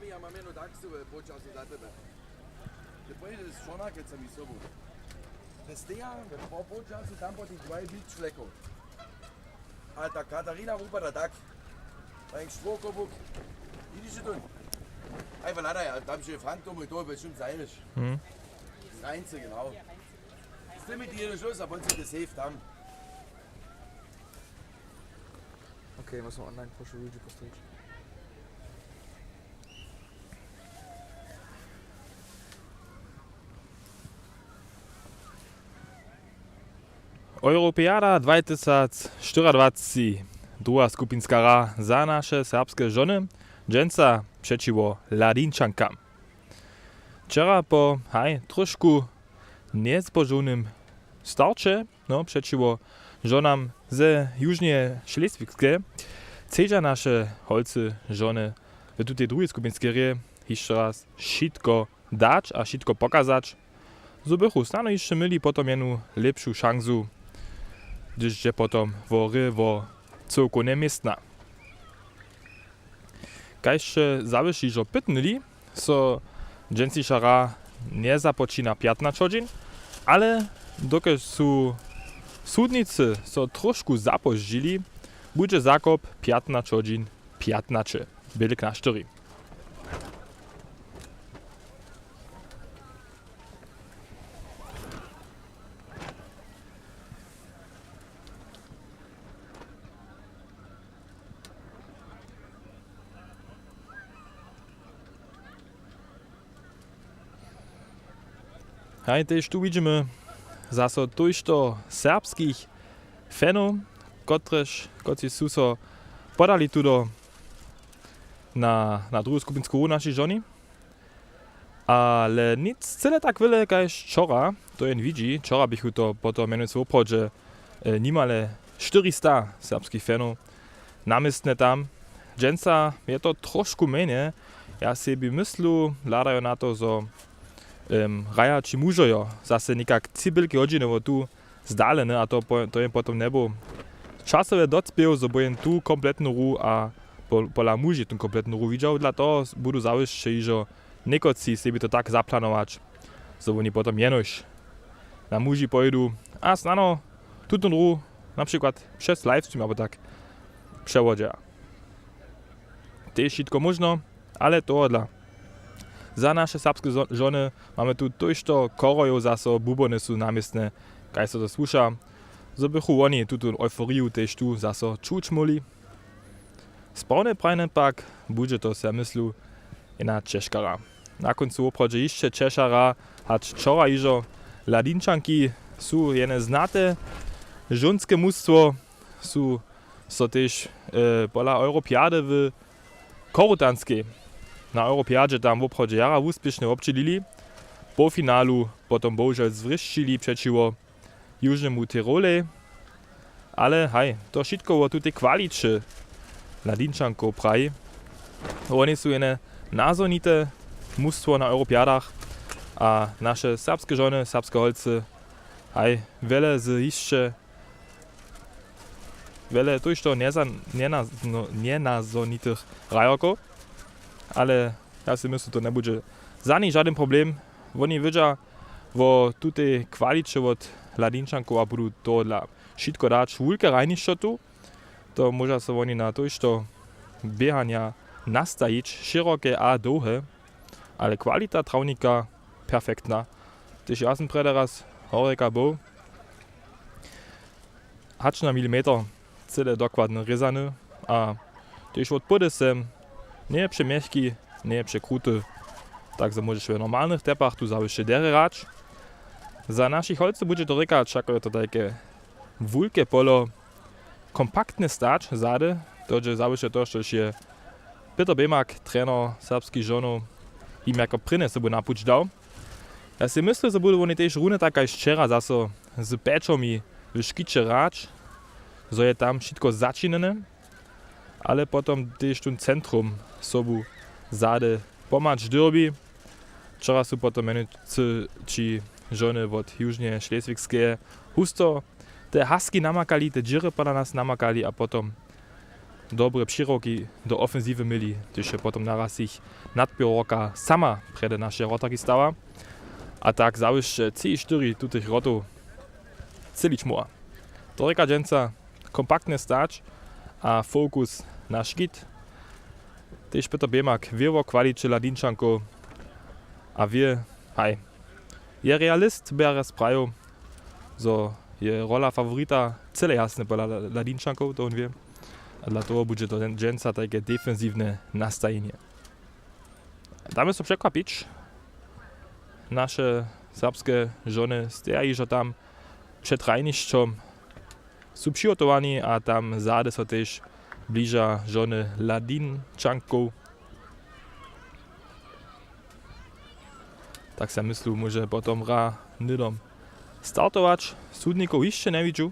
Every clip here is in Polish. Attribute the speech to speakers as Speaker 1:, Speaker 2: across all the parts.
Speaker 1: Babi, ja mam jedno tak počasy za tebe. Ty pojedeš z šona, keď som i sobu. Ty steja po počasu tam po tých dvaj byť šlekov. Ale tá Katarína upadá tak. Ein Strohkopuk. Vidíš du? Einfach leider, ja, da hab ich Frank Dommel, da bestimmt seinisch. Reinze, genau. Das ist mit dir Schluss, aber uns das hilft haben.
Speaker 2: Okay, was noch online Porsche Luigi postawić?
Speaker 3: Europeada 2024, druga skupinska hra za naše serbske žony, dženca přečivo Ladinčankam. Včera po trošku nezbožonym starcie, přečivo žonam ze Južnie Šleswigske, chcedža naše holce žony w tutej drugiej skupinskiej hry jeszcze raz šitko dać a šitko pokazać, zo bychu stano jeszcze mieli potom jenu lepšu šansu, gdyż je potom wory wo całkowicie miestna. Kajście zawyši, że pytnili, so dżęcisza hra nie započina 15 godzin, ale dokud su sudnicy so troszkę zapożdzili, będzie zakop 15 godzin 15, bylik na 4. Hej, też tu widzimy zaso dojšto serbskich fanów, którzy su so podali tudo na drugą skupinsku hru naszej żony. Ale nic cele tak wiele, jak wczoraj, to jen widzi. Wczoraj bych to potom mianowicie w obchodzie niemale 400 serbskich fanów namistne tam. Dżęca je to troszkę mniej. Ja sobie myślę, ladają na to, że raja či mužojo zase nekak cibelke hodžinovo tu zdalene, a to je potom nebo časové docpiev, zo bojem tu kompletnu hru a pola muži tu kompletnu hru vidžal, dla toho budu zavišće ižo nekoci sebi to tak zaplanować, zo oni potom jenož na muži pojedu a snano tutun hru na przykład przez livestream albo tak przewodzia. Tež všetko možno, ale to dla za naše serbske žony mamy tu dojšto korojov zaso bubony su namistne, kaj se to sluša. Zo bychu oni tutun euforiju tež tu zaso čuč moli. Sprawne prajne pak bude to se myslu ina Češkara. Na koncu obchodže ještě Češara, hač včora ižo Ladinčanki su jene znate žonske mužstvo, su so tež pola Europiade w Korutanskiej. Na Europiadzie tam w obchodzie jara uspiesznie obczylili. Po finalu potom bohužel zwryščili przeciwko Južnemu Tirole. Ale hej, to wszystko o tutaj kwaliczy Ladinčanko praji. Oni są jene nazonite mustwo na Europiadach, a nasze serbskie żony, serbskie holce, hej, wiele to jeszcze nienazonitych rajoków. Ale ja si myślę, to nie będzie za nich żaden problem. Oni wiedzą, wo tutaj kwalicze od Ladinčankov a budu to dla wszystko dać wulke rajniszczo tu, to może se oni na to jeszcze biegania nastajić, szerokie a długie, ale kwalita trawnika perfektna. Też ja sam teraz horeka był, hacz na milimeter, cele dokładnie rezany, a też od pody sem nie przemieszki, nie przekruty. Także możesz w normalnych tepach tu zawyższy dery rać. Za naszych holce będzie to rekać, jako to takie wulkie polo, kompaktne stać zady. To jest zawyższy to, że się Peter Bemak, trener serbskich żonów, im jako prynę sobie napuć dał. Ja si myślę, że będą oni też równie taka jak wczoraj zaso z peczami w szkicie rać, że je tam wszystko zaczynane, ale potom też tu centrum sobu zade pomacz derby. Wczoraj są potom ci żony od Južnie Šleswigske husto te haski namakali, te džiry poda nas namakali a potom dobre přiroki do ofensiwy mieli, gdyż potom naraz ich nadbiorka sama przed nasze rotarki stała. A tak zawyższe 3-4 tutych rotów celić muła. Toreka dżęca kompaktnie stać, a fokus na szkit. Też Peter Bemak wiewo kwalicie ladinczanko, a wie, hej, je realist bere sprajo, so je rola favorita cele jasne pola ladinczanko, to on wie. A dla toho bude to dżęca takie defensywne nastajenie. Damy sobie przekwapić. Nasze serbskie żony stoją że tam przed rajniszczą są przygotowani, a tam zade so też bliża żony Ladinczanków. Tak sam myślę, może potem nidom startować. Sudników jeszcze nie widzę.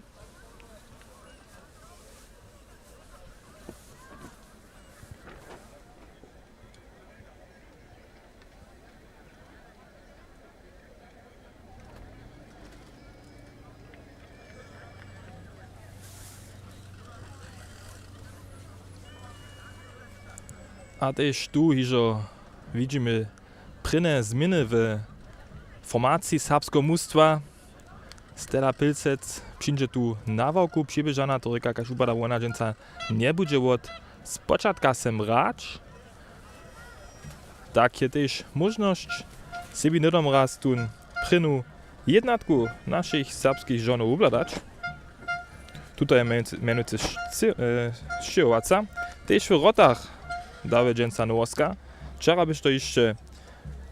Speaker 3: A też tu hižo widzimy prynne zmiany w formacji serbskiego mustwa. Stella Pilsec przyjdzie tu na wałku przybieżana, to reka każ upada wona dżęca nie będzie od spoczadka sem racz. Tak je też możność sobie nidom raz tu prynu jednatku naszych serbskich żonów ubladać. Tutaj mianujcy Szczyłowaca. Też w rotach daje dżęca Nowoska. Wczoraj byś to jeszcze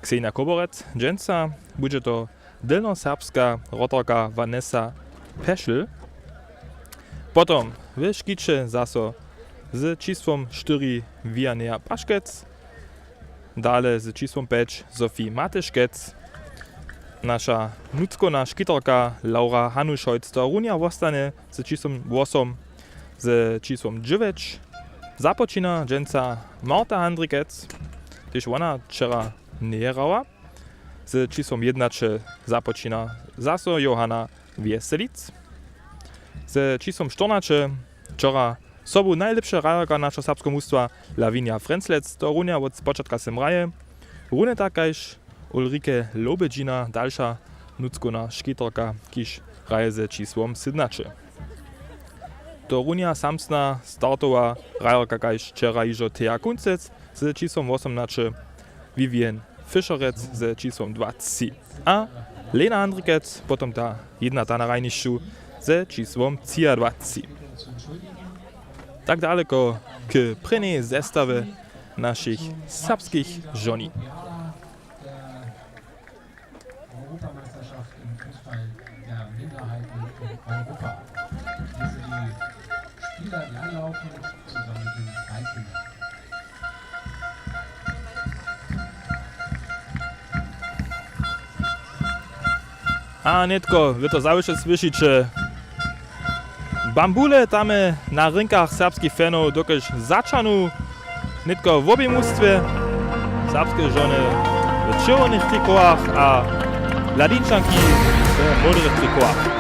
Speaker 3: Ksenia Koborec dżęca. Będzie to delnoserbska rotarka Vanessa Peschl. Potom w Szkicie zaso z číslom 4 Vianea Paškec. Dále z číslom 5 Sofie Mateškec. Nasza nuckona škitarka Laura Hanušojc to runia vostane z číslom 8 z číslom 9. Započína dżęca Marta Handrikec, gdyż ona wczoraj nie grała. Z číslom 11 započína zaso Johanna Wieselic. Z číslom 14 wczoraj sobu najlepsza rajarka naszego serbskiego mustwa Lavinia Frenzlec to runia od spoczadka sem raje. Runie takajż Ulrike Lobedzina, dalsza nuckona škitarka, kiż raje z číslom 17. To runia samsna startowa rajarka kajż wczoraj iżo Thea Kuncec z číslom 18, Vivian Fischerec z číslom 20 a Lena Handrikec, potom ta jedna na rajnišću z číslom 23. Tak daleko k prynnej zestawie naszych serbskich żoni.
Speaker 4: Europameisterschaft im Fußball der Minderheiten in Europa. Hier sind die Spieler, die anlaufen, zusammen mit den Freikindern.
Speaker 3: A netko, wy to zawsze słyszycie. Bambule tam na rynkach serbskich fanów dokaż zaczanu netko w obie mustwie. Serbskie żony w czerwonych trikoach, a ladinczanki w modrych trikoach.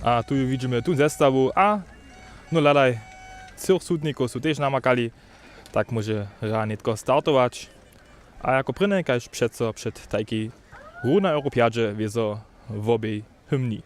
Speaker 3: A tu widzimy tu zestawu, a no ladaj, trzech sudników są też namakali, tak może ranitko startować. A jako prynne każ przeco przed taki na Europiadzie wieso w obie hymni.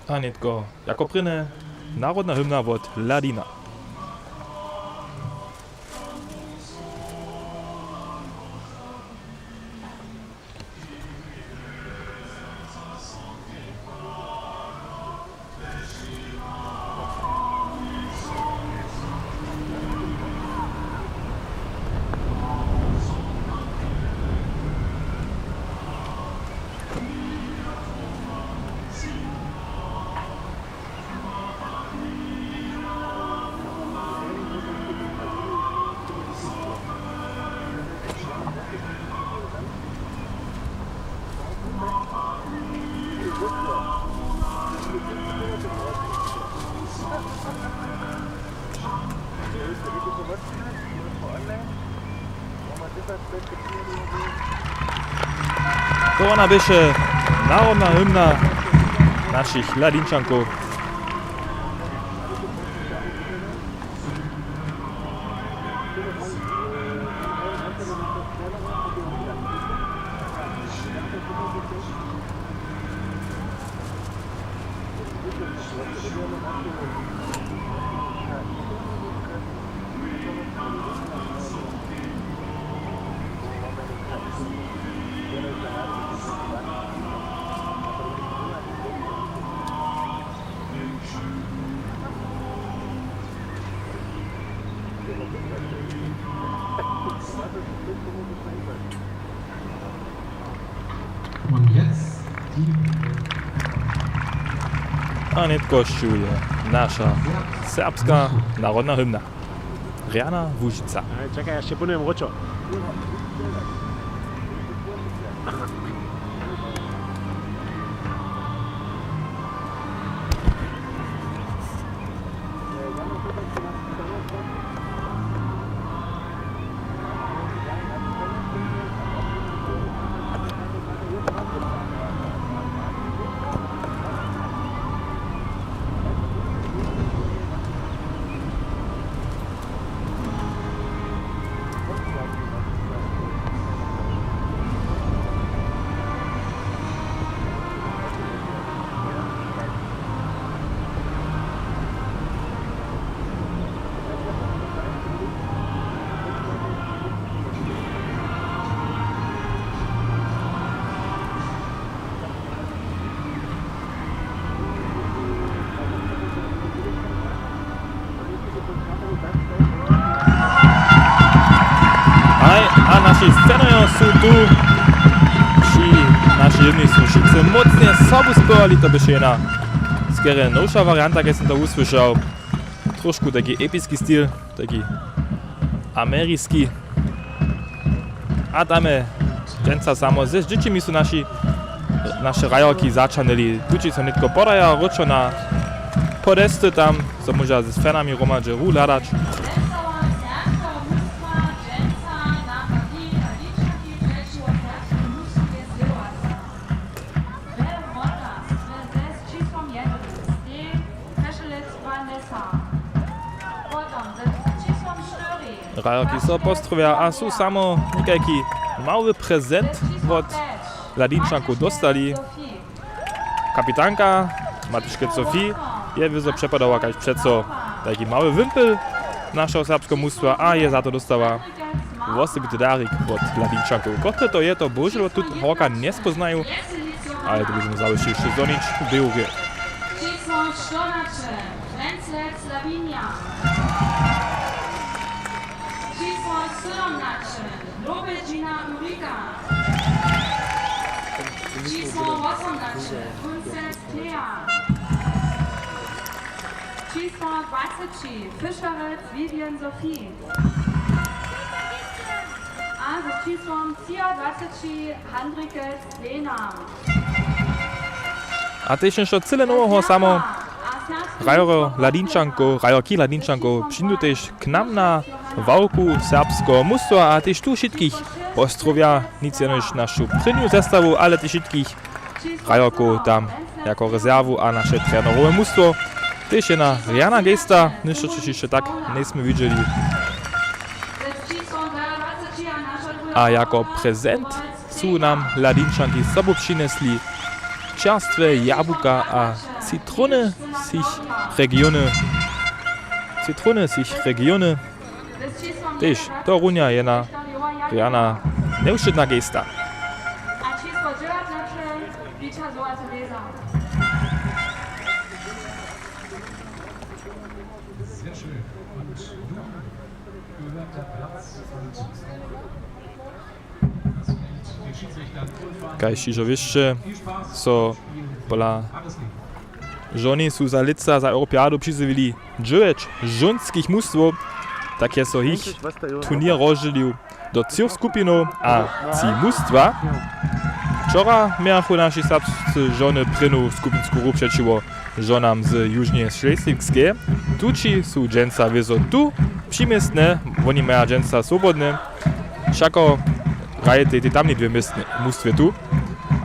Speaker 3: A netko jako pryne narodna hymna od Ladina. To ona byše narodna hymna našich Ladinčankov.
Speaker 4: Und jetzt die
Speaker 3: A netko šuje naša serbska narodna hymna. Riana Vužica.
Speaker 5: Čakaj, ja še ponujem ročo.
Speaker 3: A naši scenojo sú tu. Naši jedni sú všetci mocne sobu spojali, to byše jedna skere novšia varianta, keď som to uslyšal. Trošku taký epický styl, taký americký. A dáme dženca samo, ze ždyčimi sú naše rajorky začanili. Tuči sa netko podaja, ročo na podeste tam, so môža s fanami romadže hľadať. Rajorky so postrovia a sú samo nekajký malý prezent od Ladinčankov dostali. Kapitánka Matuške Sofii je vyzo prepadala kaž přeco taký malý wimpel našeho serbského mužstva a je za to dostala osobitý dárik od Ladinčankov. Kotre to je, to bohužiaľ tu horka nespoznajú, ale to by sme završili ešte do nič v Bejuge.
Speaker 6: Číslo 23, Fischerec Vivian Sophie. A za číslom 23, Handrikec Lena.
Speaker 3: A tiež ešte celé nového samo rajorky Ladinčankov přijdu tiež k nám na Wałku serbského mužstva a tiež tu všetkých postrovia, nic jenož našu prvnú zestavu, ale tiež všetkých rajorkov tam jako rezervu a naše trénerové mužstvo. Tiež jedna riana gesta, niečo čo ešte tak nesme videli. A jako prezent sú nám Ladinčanky s sobou přinesli čerstvé jablka a Zitrone sich regiony. Też to runia jena Riana neuszczytna gesta.
Speaker 6: A číslo 19 Víča Zolata Veza.
Speaker 4: Sehr schön. Und nun gehört der Platz und das Feld den Schiedsrichtern.
Speaker 3: Kaj šižovišće
Speaker 4: Viel Spaß.
Speaker 3: so pola
Speaker 4: Alles Liebe.
Speaker 3: žony sú za lica za Europiadu přizvili 9 žonských mužstv, tak je so ich turnier rozdělil do 3 skupinov a 3 mužstva. Včera miachu naši serbscy žony prynu skupinsku hru přečivo žonám z Južnie Šlesvigske. Tuči sú dženca vězo tu přimiestne, oni maja dženca svobodne. Všako hrajete ty tamní 2 mužstve tu.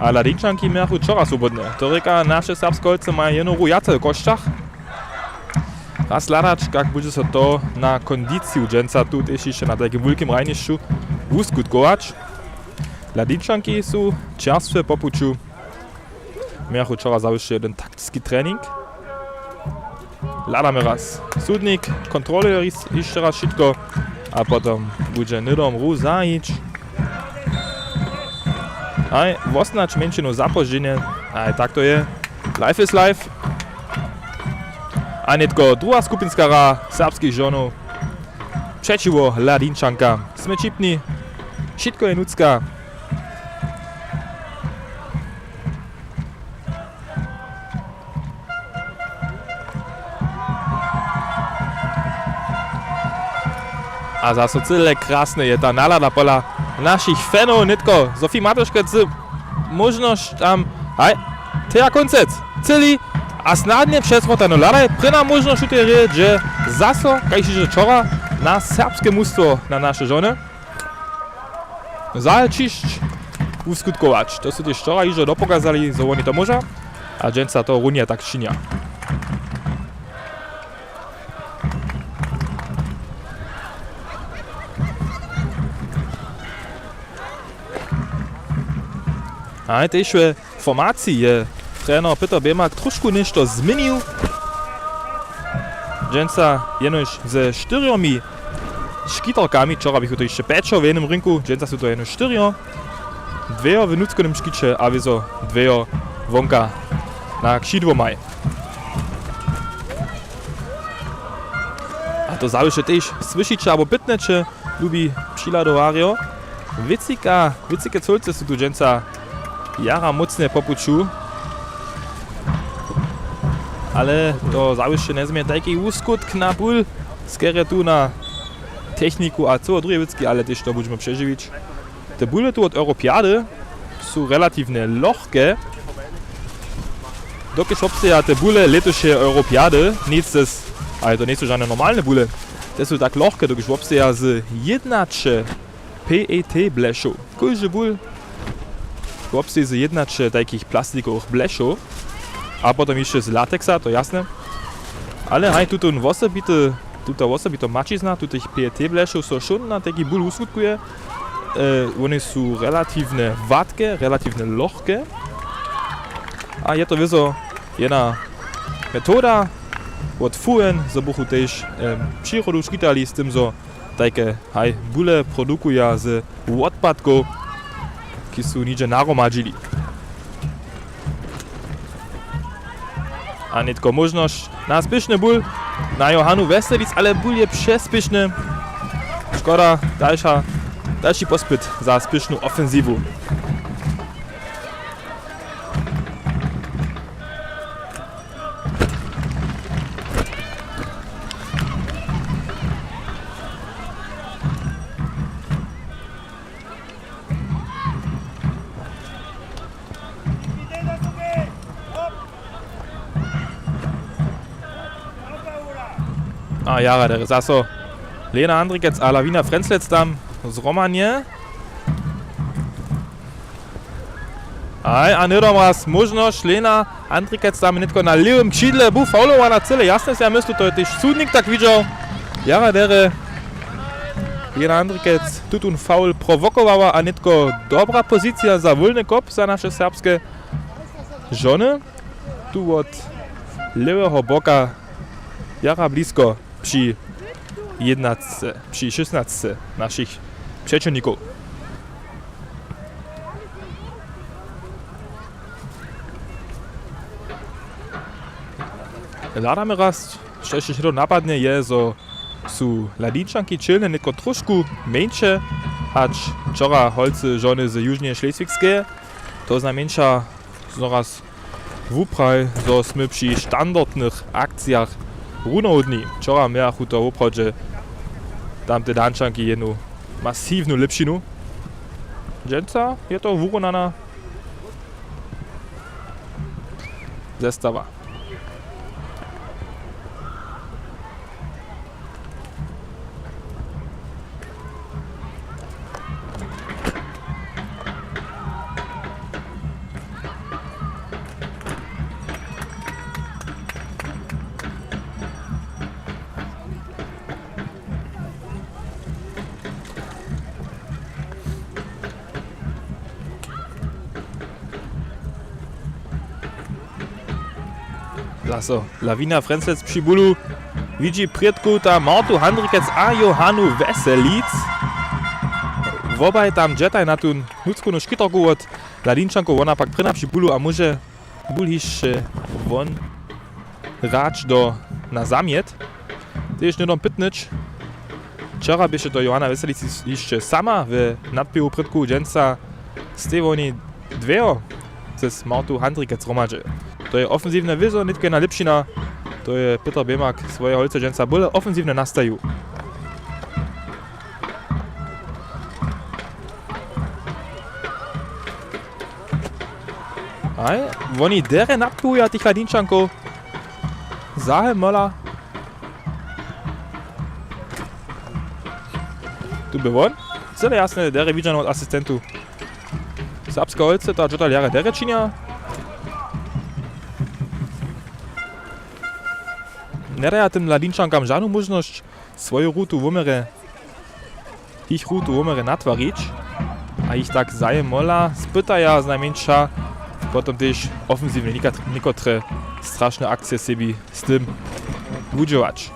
Speaker 3: A Ladinčanki miachu včera svobodne. To reka naše serbske holce maja jeno rujace v košťach. Raz hľadač, kak bude sa to na kondíciu dženca tu tež ešte na takým veľkým rajnišću uskutkovač. Ladinčanki sú čerstve po puču. Miachu včera završil jeden taktický tréning. Hľadáme raz súdnik, kontroluje ešte raz všetko a potom bude nydom ru zajič. Aj vostnač menšinu zapoždenie, aj tak to je. Life is life. A netko druhá skupinská hra serbských žonov. Přečivo Ladinčanka. Sme čipni, všetko je nudská. A zase celé krásne je ta nálada pola našich fanov, netko Sofie Matuškec, možnosť tam, aj, teja koncec, celý a snadne přesmotano ladaj, prina možnosť u tej hry, že zaso, kajši včera, na serbské mužstvo na naše žony začišť uskutkovač. To sú tie včera ižo dopokázali, že oni to môža a dženca to runia tak činia. A tež v formácii je tréner Peter Bemak trošku nešto zmenil. Dženca jenož ze 4 škitorkami, včera bych to ešte 5 v jednom rynku, dženca sú to jeno 4. 2 v nutskonom škiče a vizo 2 vonka na kšidvomaj. A to záleží tež slyšiče alebo pitneče, ľubí přiladovario. Vicike colce sú tu dženca jara mocne popuču. Ale to zawieszcze nezmie taki uskutk na ból, skere tu na techniku a co drugie witzki, ale też to budeme przeżywić. Te bóle tu od Europiady są relatywnie lohke. Dokiż obstaja te bóle letošie Europiady, ale to nie są żadne normalne bóle. Te są tak lohke, dokiż obstaja z 11 PET bleszów. Każdy ból obstaja z 11 takich plastikowych bleszów. A potom jeszcze z lateksa, to jasne. Ale haj, tuto osobito mačizna, tutych PET bleszów so schon na taki ból uskutkuje. One są relatywnie wadkie, relatywnie lohke. A je to wizo jedna metoda od fujen, za buchu też przyrodu szkitali z tym, że takie haj, bóle produkują z odpadków, które są nigdzie naromadzili. A netko možnosť na spišný ból na Johanu Veselic, ale ból je přespišný. Škoda, další pospyt za spišnú ofenzívu. A jara, der zaso Lena Andrikec a Lavina Frenzlec tam z Romanie. A nedom raz možnosť Lena Andrikec tam netko na lewym křídle bu faulowana cele. Jasne si ja myslu, to je tež súdnik tak videl. Jara, der Lena Andrikec tutun faul provokovala a netko dobra pozícia za voľný kop za naše serbské žony. Tu od lewego boka jara blisko przy 11, przy 16 naszych przeciwników. Hľadáme raz, čo ešte to napadne je, že sú Ladinčanky čilne neko trošku menšie, hač včera holce žony z Južnej Šlesvigskej. To znamená znoraz wupraj, že sme pri štandardných akciách runohodní. Včera miachu to oprot, že tam te Dančanky jednu masívnu lepšinu. Dženca je to vyrovnaná zestava. Zase Lawina Frenzlec przy bólu widzi predku ta Martu Handrikec a Johanu Weselic. Wobaj tam dżetaj na tu nuckunu szkitorku od Ladinčanku, ona pak pryna przy bólu a może ból jeszcze won racz na zamiet. Tyż nie dom pytnyć. Wczoraj byście to Johana Weselic jeszcze sama w nadpiewu predku dżęca z tej woni dweo z Martu Handrikec romadže. To je ofenzívne vizo, nitko jedna lepšina. To je Peter Bemak svoje holce dženca bole ofenzívne nastajú. Aj, oni dere nadpúja tých Ladinčankov. Zahe mola. Tu by von. Celé jasné, dere vidžano od asistentu. Serbska holce, ta džotal jara dere činia. Nie daje tym Ladinčankam żadną możliwość swoją rutu w umere, ich rutu w umere natwarić, a ich tak zajemola spytaja znajmniejsza, potem też ofensywnie niektóre straszne akcje sobie z tym udziałać.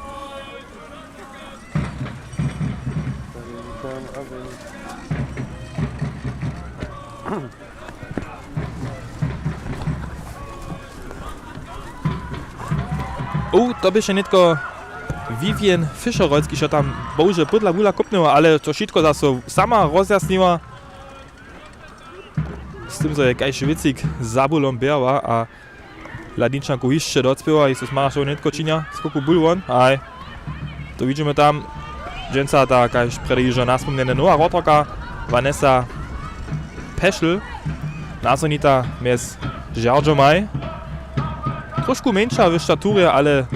Speaker 3: To by się nitko Vivian Fischerolski, що tam boże pudla bula kopnęła, ale to wszystko zase sama rozjasniła. Z tym, że jakaś wycik za bulą biała, a Ladinčanku jeszcze docpiewa i to smara się nitko činia skoku bulwon. Aj, to widzimy tam dżęca ta jakaś predejrza naspomniana nowa rotorka Vanessa Peschel. Nazonita mes Żarżomaj. Troszkę mniejsza w staturze, ale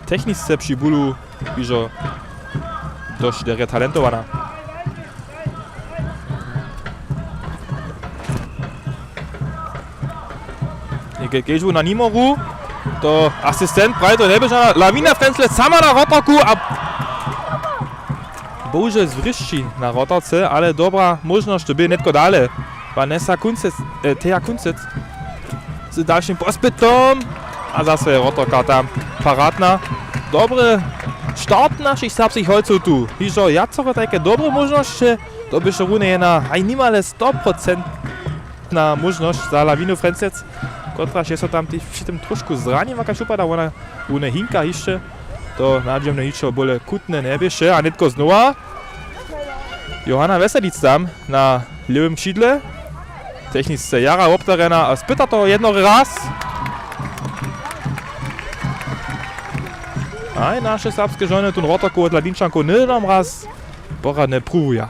Speaker 3: technicznie przy bólu widzę dość talentowana. Keď na Nimoru, to asystent Breiter Nebežana, Lawina Frenzlec sama na rotorku a bože zvryšči na rotorce, ale dobra možnosť, to by netko dále. Vanessa Kuncec, Thea Kuncec z dalszym pospytom, a zase rotorka tam paradna. Dobry start naszych serbskich holców tu. Hižo jacore takie dobre możności, to by się rune jedna aj nimale 100% na możność za Lawinu Frenzlec, która się tam przy tym troszkę zraniła, jakaś upada, ona rune hinka jeszcze, to nadziemne hičo bole kutne nebieše, a netko znowa Johana Weselic tam na lewym skrzydle. Technicznie jara obdarena a spyta to jedno raz. A nasze serbskie żony tu rotorku od Ladinčanku nie dam raz poradne próbuja.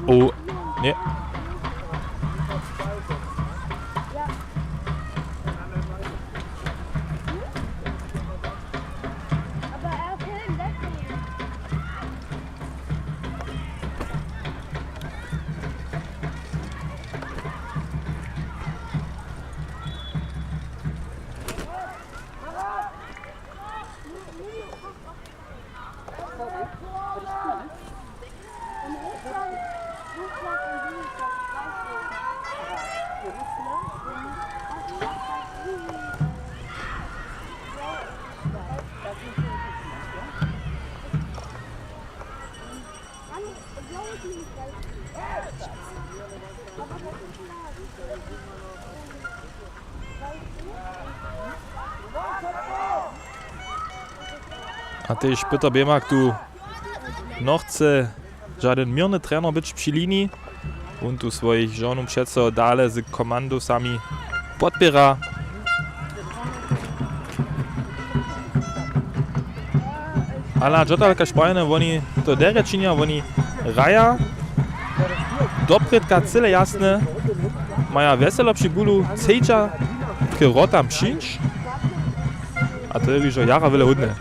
Speaker 3: O, nie. A też Peter Biemak tu no chce żaden mirny trener być przy linii und tu swoich żonów przeco dalej z komandosami podpiera. Ale dżotalka szpajne, oni to dere czynia, oni raja dopredka cyle jasne, maja weselo przy bólu, cejcza k rotam przyjść, a to jest już jara wiele hudne.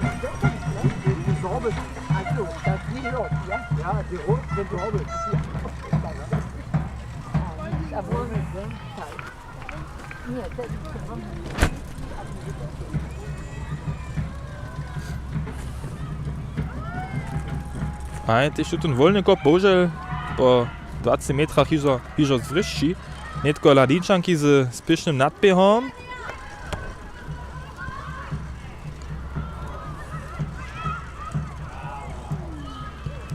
Speaker 3: A też tu ten wolny kop, bohužel po 20 metrach hižo zvryšči. Netko Ladinčanki z spiešnym nadbiehom.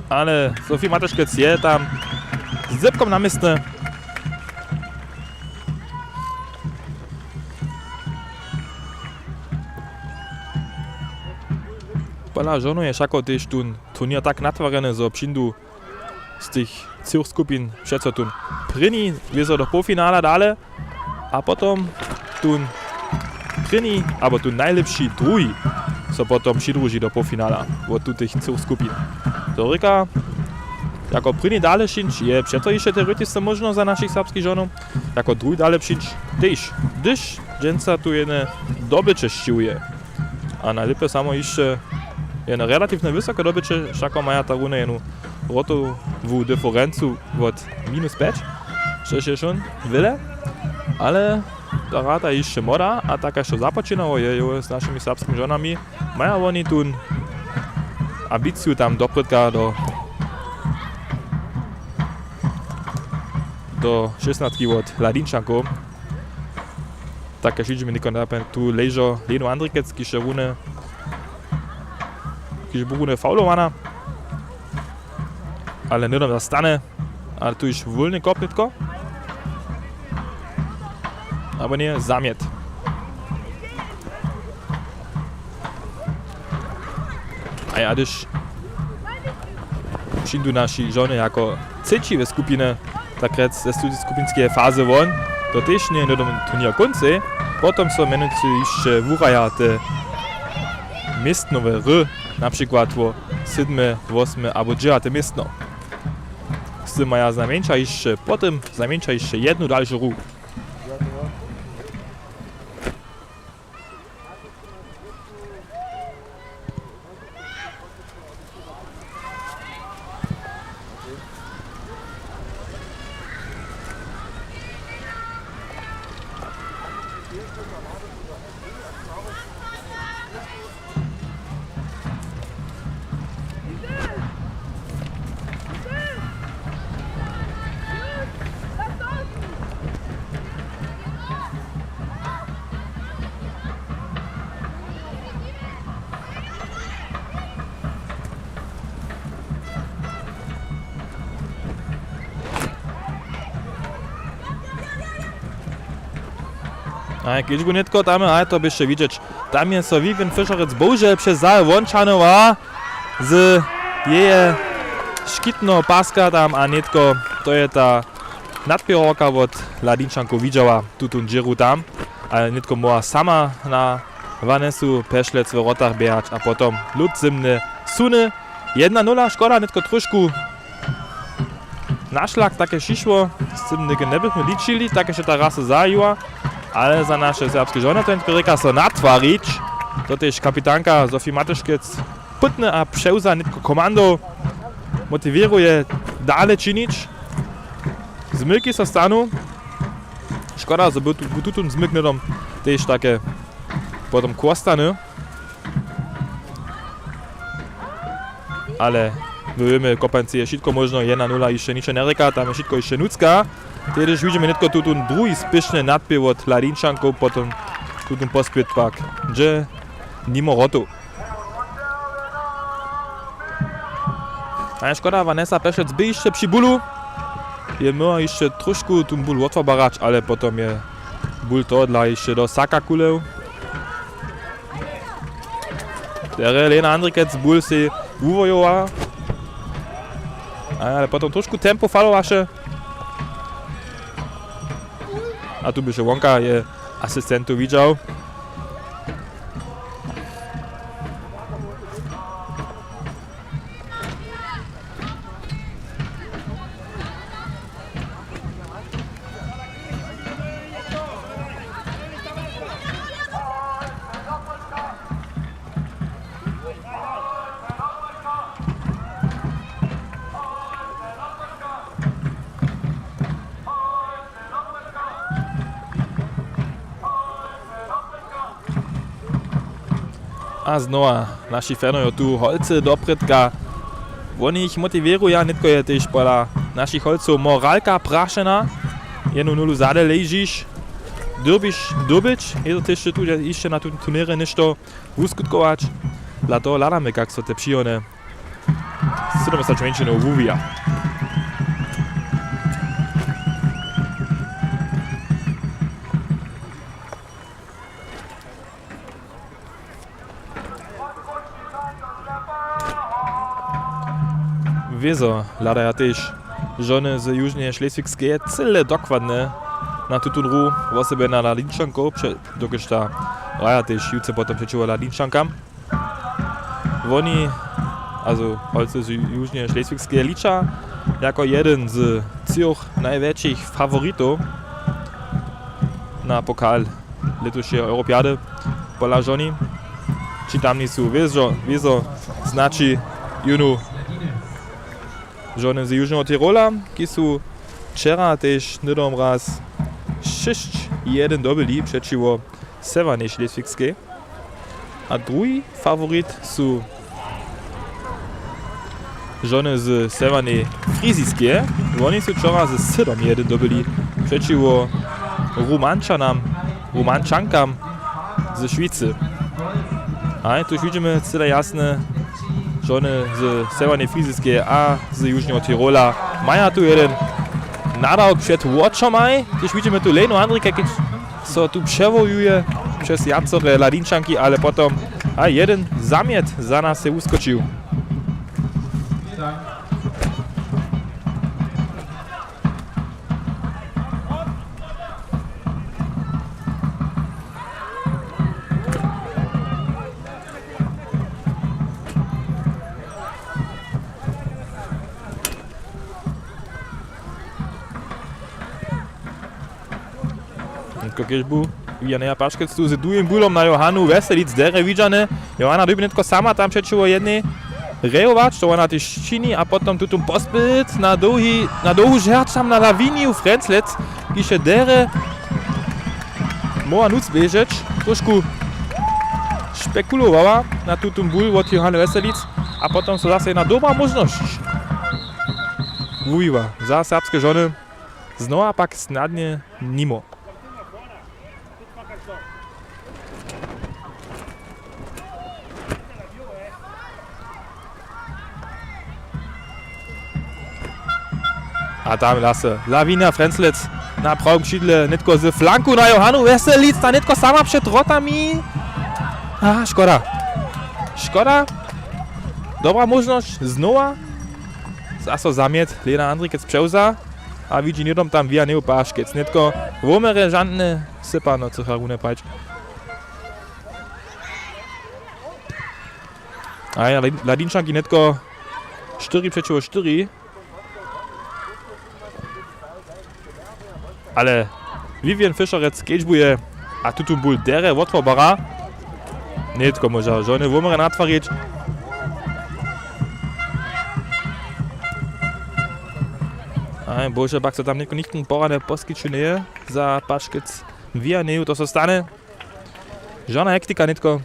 Speaker 3: Ale Sofie Mateškec je tam z zepkom na mieste. Pala žonu je šako tež tun turnier tak natvorene, zo přindu z tých cích skupin přeco tun první vězo do polfinála dále a potom tun první, abo tun najlepší druhý so potom přidruží do polfinála od tu těch cích skupin. To říká, jako první dále šinč je přeco ještě teoreticky možno za našich serbských žonů, jako druhý dále šinč tež, když dženca tu jedne dobyče šťuje. A najlepšie samo ještě je na relatívne vysoké dobyče, všako maja ta runa jednu rotovú diferencu od -5, čo je šon veľa, ale ta rata ešte moda a taká, čo započínalo je s našimi serbskými žonami, maja oni tu ambíciu tam dopredka do 16 od Ladinčankov. Také žiť mi nikon dápen, tu ležo Leno Andrikec, kiže rune Burune faulowana, ale nie dom zastane, ale tu już wolny kopnitko, aber nie zamiet. A ja też przyjdą nasi żony jako trzeci w skupinie, tak rec ze skupinskiej fazy won, to też nie dom turnier kończy, potem są mianowicie jeszcze wuraja te miestnowe ry, na przykład wo 7, 8 albo 9 miestno. Z tym maja zamieńcza jeszcze, potem zamieńcza jeszcze jedną dalszą ruch. A jak już go netko tam, a to byście widzieć, tam jest so Vivian Fischerec bohužel przez zal włączanowa z jej szkitno paska tam, a netko to je ta nadbierorka od Ladinčanku widziała tutun džiru tam, ale netko mogła sama na Vanessu Pešlec w rotach biegać, a potom lud zimny suny 1-0, szkoda netko troszkę naszlak takie šišło, z tym nie byśmy liczyli, takie się ta rasa zajiła. Ale za nasze serbskie żony to jest so natwarić. To też kapitanka Sofie Mateškec putne a przeuza nitko komando motywuje dalej czynić. Zmyki so stanu. Szkoda, że by tu zmyknę też takie potem kostany. Ale Wiemy, kopanci je wszystko možno 1-0 jeszcze nič nereka, tam je wszystko jeszcze nucka. Tedyż widzimy netko tutun drugi spieszny nadpiew od Ladinčankov, potom tutun pospět pak, że nimo rotu. A szkoda, Vanessa Peszec by jeszcze przy bólu. Je miała jeszcze troszkę ten ból otworbarać, ale potom je ból to dla jeszcze do saka kuleł. Tere Lena Andrikec ból si uvojovala. Ale potom trošku tempo falovaše. A tu by še Wonka je asistentu widział. A znova naši fanojo tu holce dopredka. Oni ich motivirujú, netko je tež podľa našich holcov morálka prašená. 1-0 zade ležíš, dyrbiš dobič, je to tež tu ešte na tom turniere nešto uskutkovač. Dla toho hľadáme, kak so te příjone 70 menšinov uvia. Wieso, lada ja też żony z Južnej Šlesvigskiej cyle dokładne na tutun ru w sobie na Ladinčankov, dokiż ta raja też jutce potem przeciwko Ladinčankam. Oni, also holce z Južnej Šlesvigskiej licza jako jeden z 3 największych faworytów na pokal letošej Europiady pola żoni. Czy tam nie są, wieso znaczy junu żony z Južného Tirola, ki sú včera tež nedom raz 6-1 dobili przeciwko Severnej Šlesvigskiej. A drugi favorit sú żony z Severnej Frizyjskiej. Oni sú včera z 7-1 dobili przeciwko Romančankam ze Švicy. A tu widzimy cyle jasne, żony z Severnej Frizyjskiej a z Južného Tirola mają tu jeden nadałk przed oczami. Też widzimy tu Lenu Andrika, kiedy so tu przewojuje przez jacore Ladinčanki, ale potom a jeden zamiet za nas się uskoczył. Keď bu Jana Paškec tu s druhým búlom na Johanu Veselic dere vidžane. Johana doby netko sama tam přečivo jednej rejovač, to ona tiež činí a potom tu pospyt na dlouhú žerč tam na Laviniu Frenzlec, když dere mohla nuc bežeč, trošku špekulovala na tutum búl od Johana Veselic a potom so zase jedna dobrá možnosť ujíva za serbské žony. Znova pak snadne nimo. A tam lase Lavinia Frenzlec na prawym skrzydle, netko z flanku na Johanu Veselic, ta netko sama przed rotami. A, szkoda. Szkoda. Dobra możność, znowa. Zaso zamiet, Lena Andrikec przeuza. A widzi niedom tam Vianney Paškec. Netko womere żadne sypano, co harune pać. A ja, Ladinčanki netko 4-4. Ale Vivian Fischerec keďbuje a tutu bol dere otvorbara. Netko možno žony vomere natvariť. A bože, bak sa tam netko nichtn porane poskyčuje za Paškec Vianney, to sa stane. Žona hektika netko.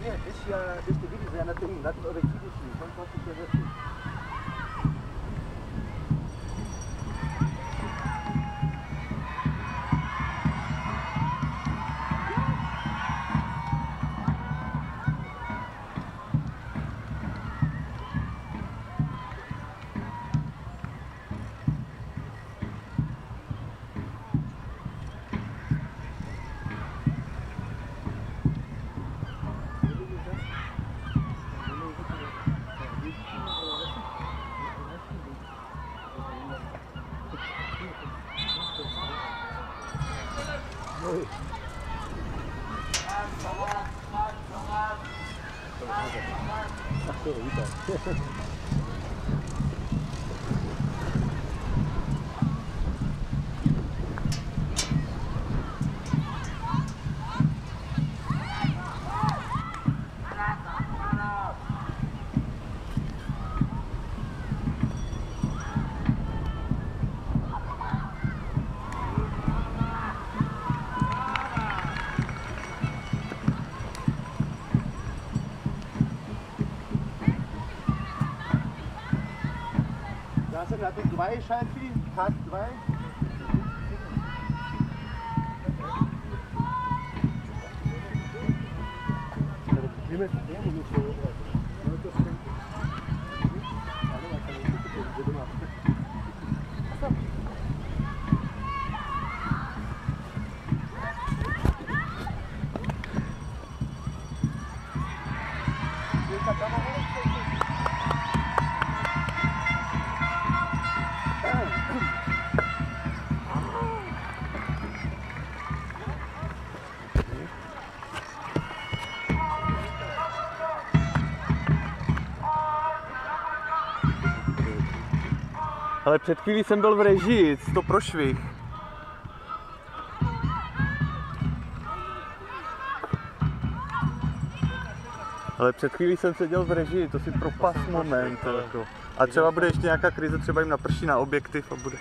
Speaker 5: Nie, byście widzieli, że ja na tym obiektywie szli, są po prostu te rzeczy. Da sind also 2 Scheinvieh, fast 2. Ale před chvílí jsem byl v režii, to prošvih. Ale před chvílí jsem seděl v režii, to si propas moment. Jako. A třeba bude ještě nějaká krize, třeba jim naprší na objektiv a bude.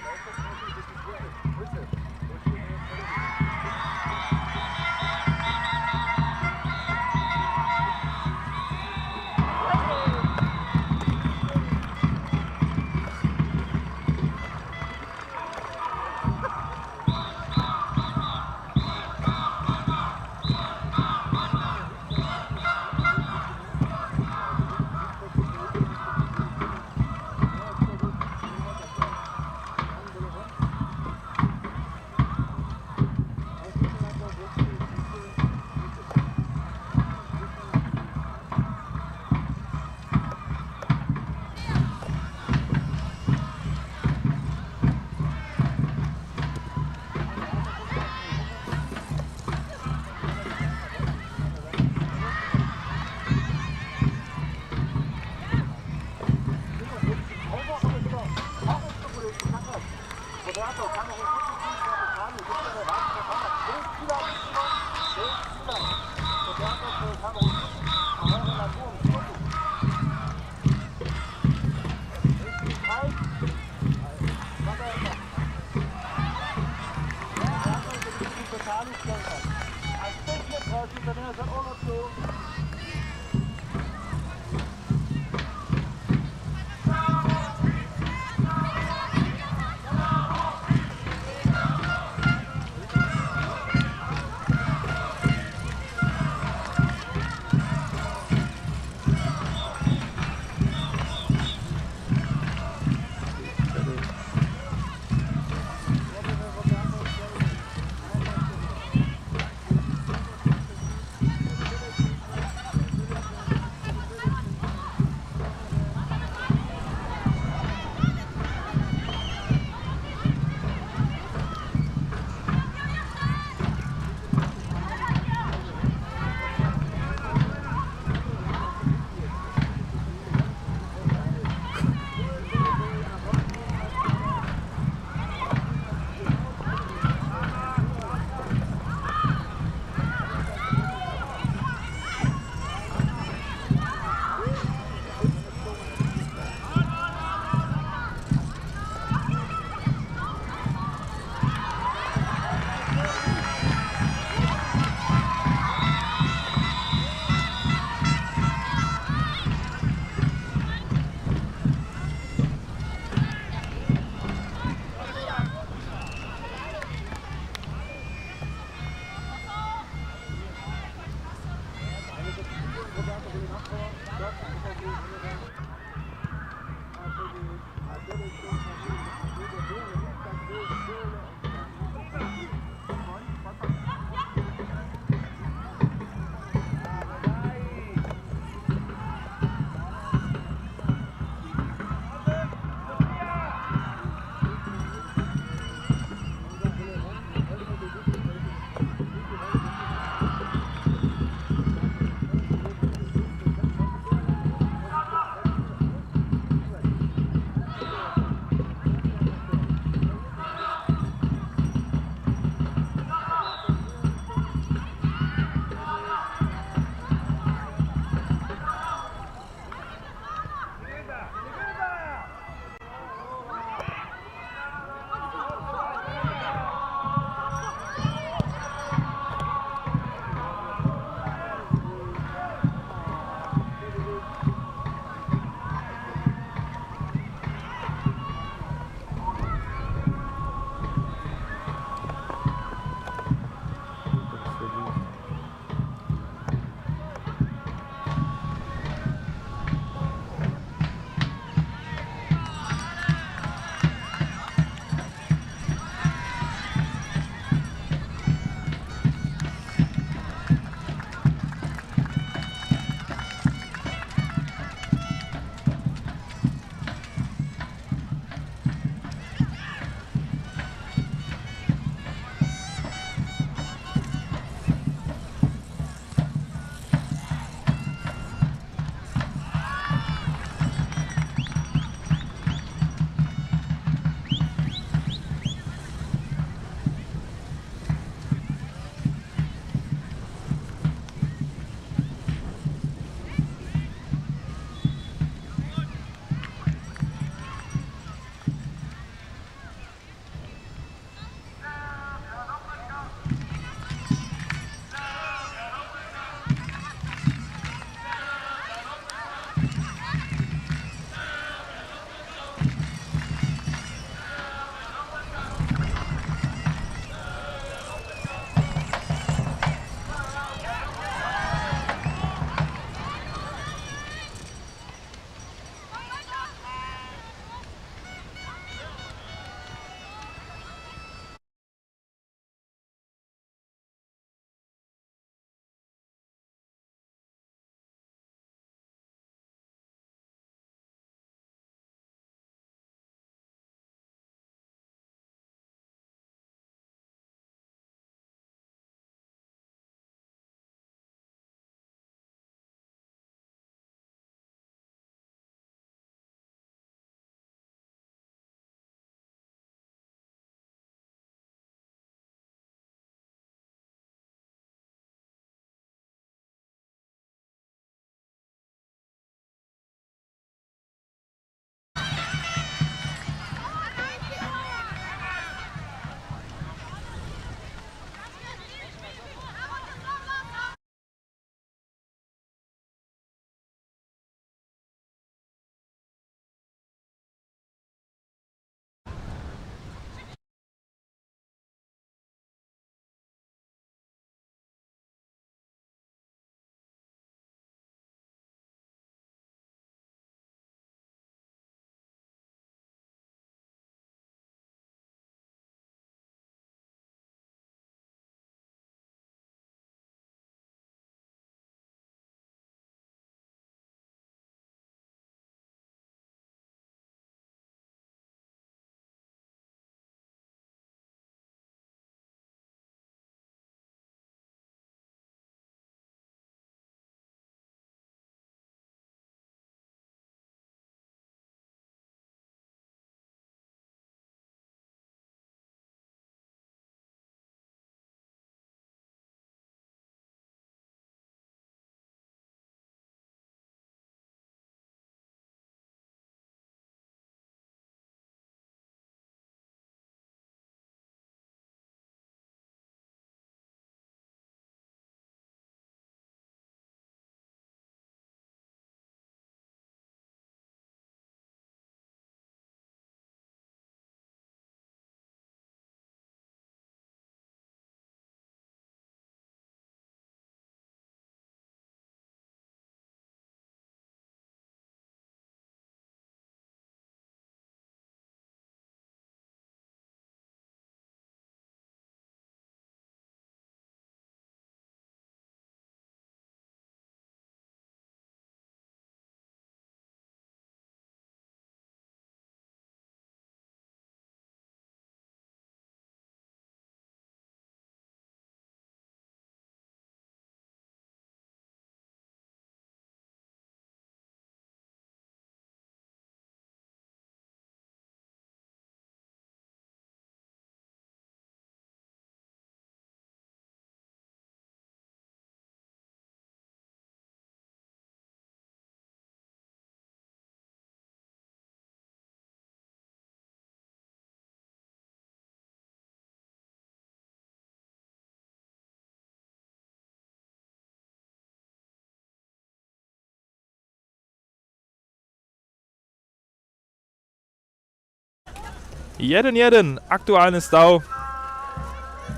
Speaker 3: 1-1, aktualny stav.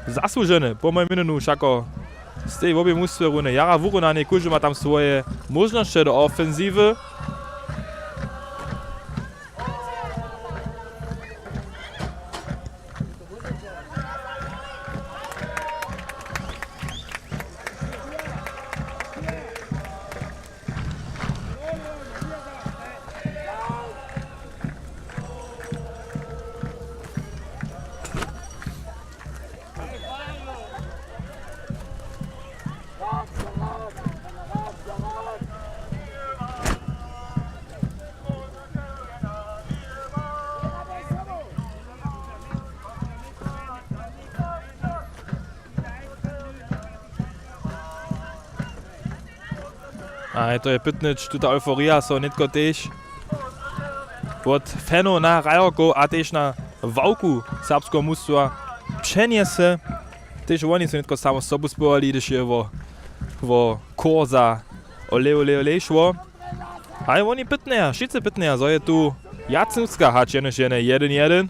Speaker 3: Zasłużony, po moim minunu, šako z tej obie mužstve rune Jara Vurunani, kuže ma tam svoje možnosti do ofenzíwy. A to je pytnič, tuta euforia so netko tež od fanov na Rajorku a tež na Wałku serbského mužstva přeniese. Tež oni so netko samo sobu spojali, když je vo kurza ole šlo. A oni pytneja, všice pytneja, so je tu Jacnutska hač jenož jene 1-1.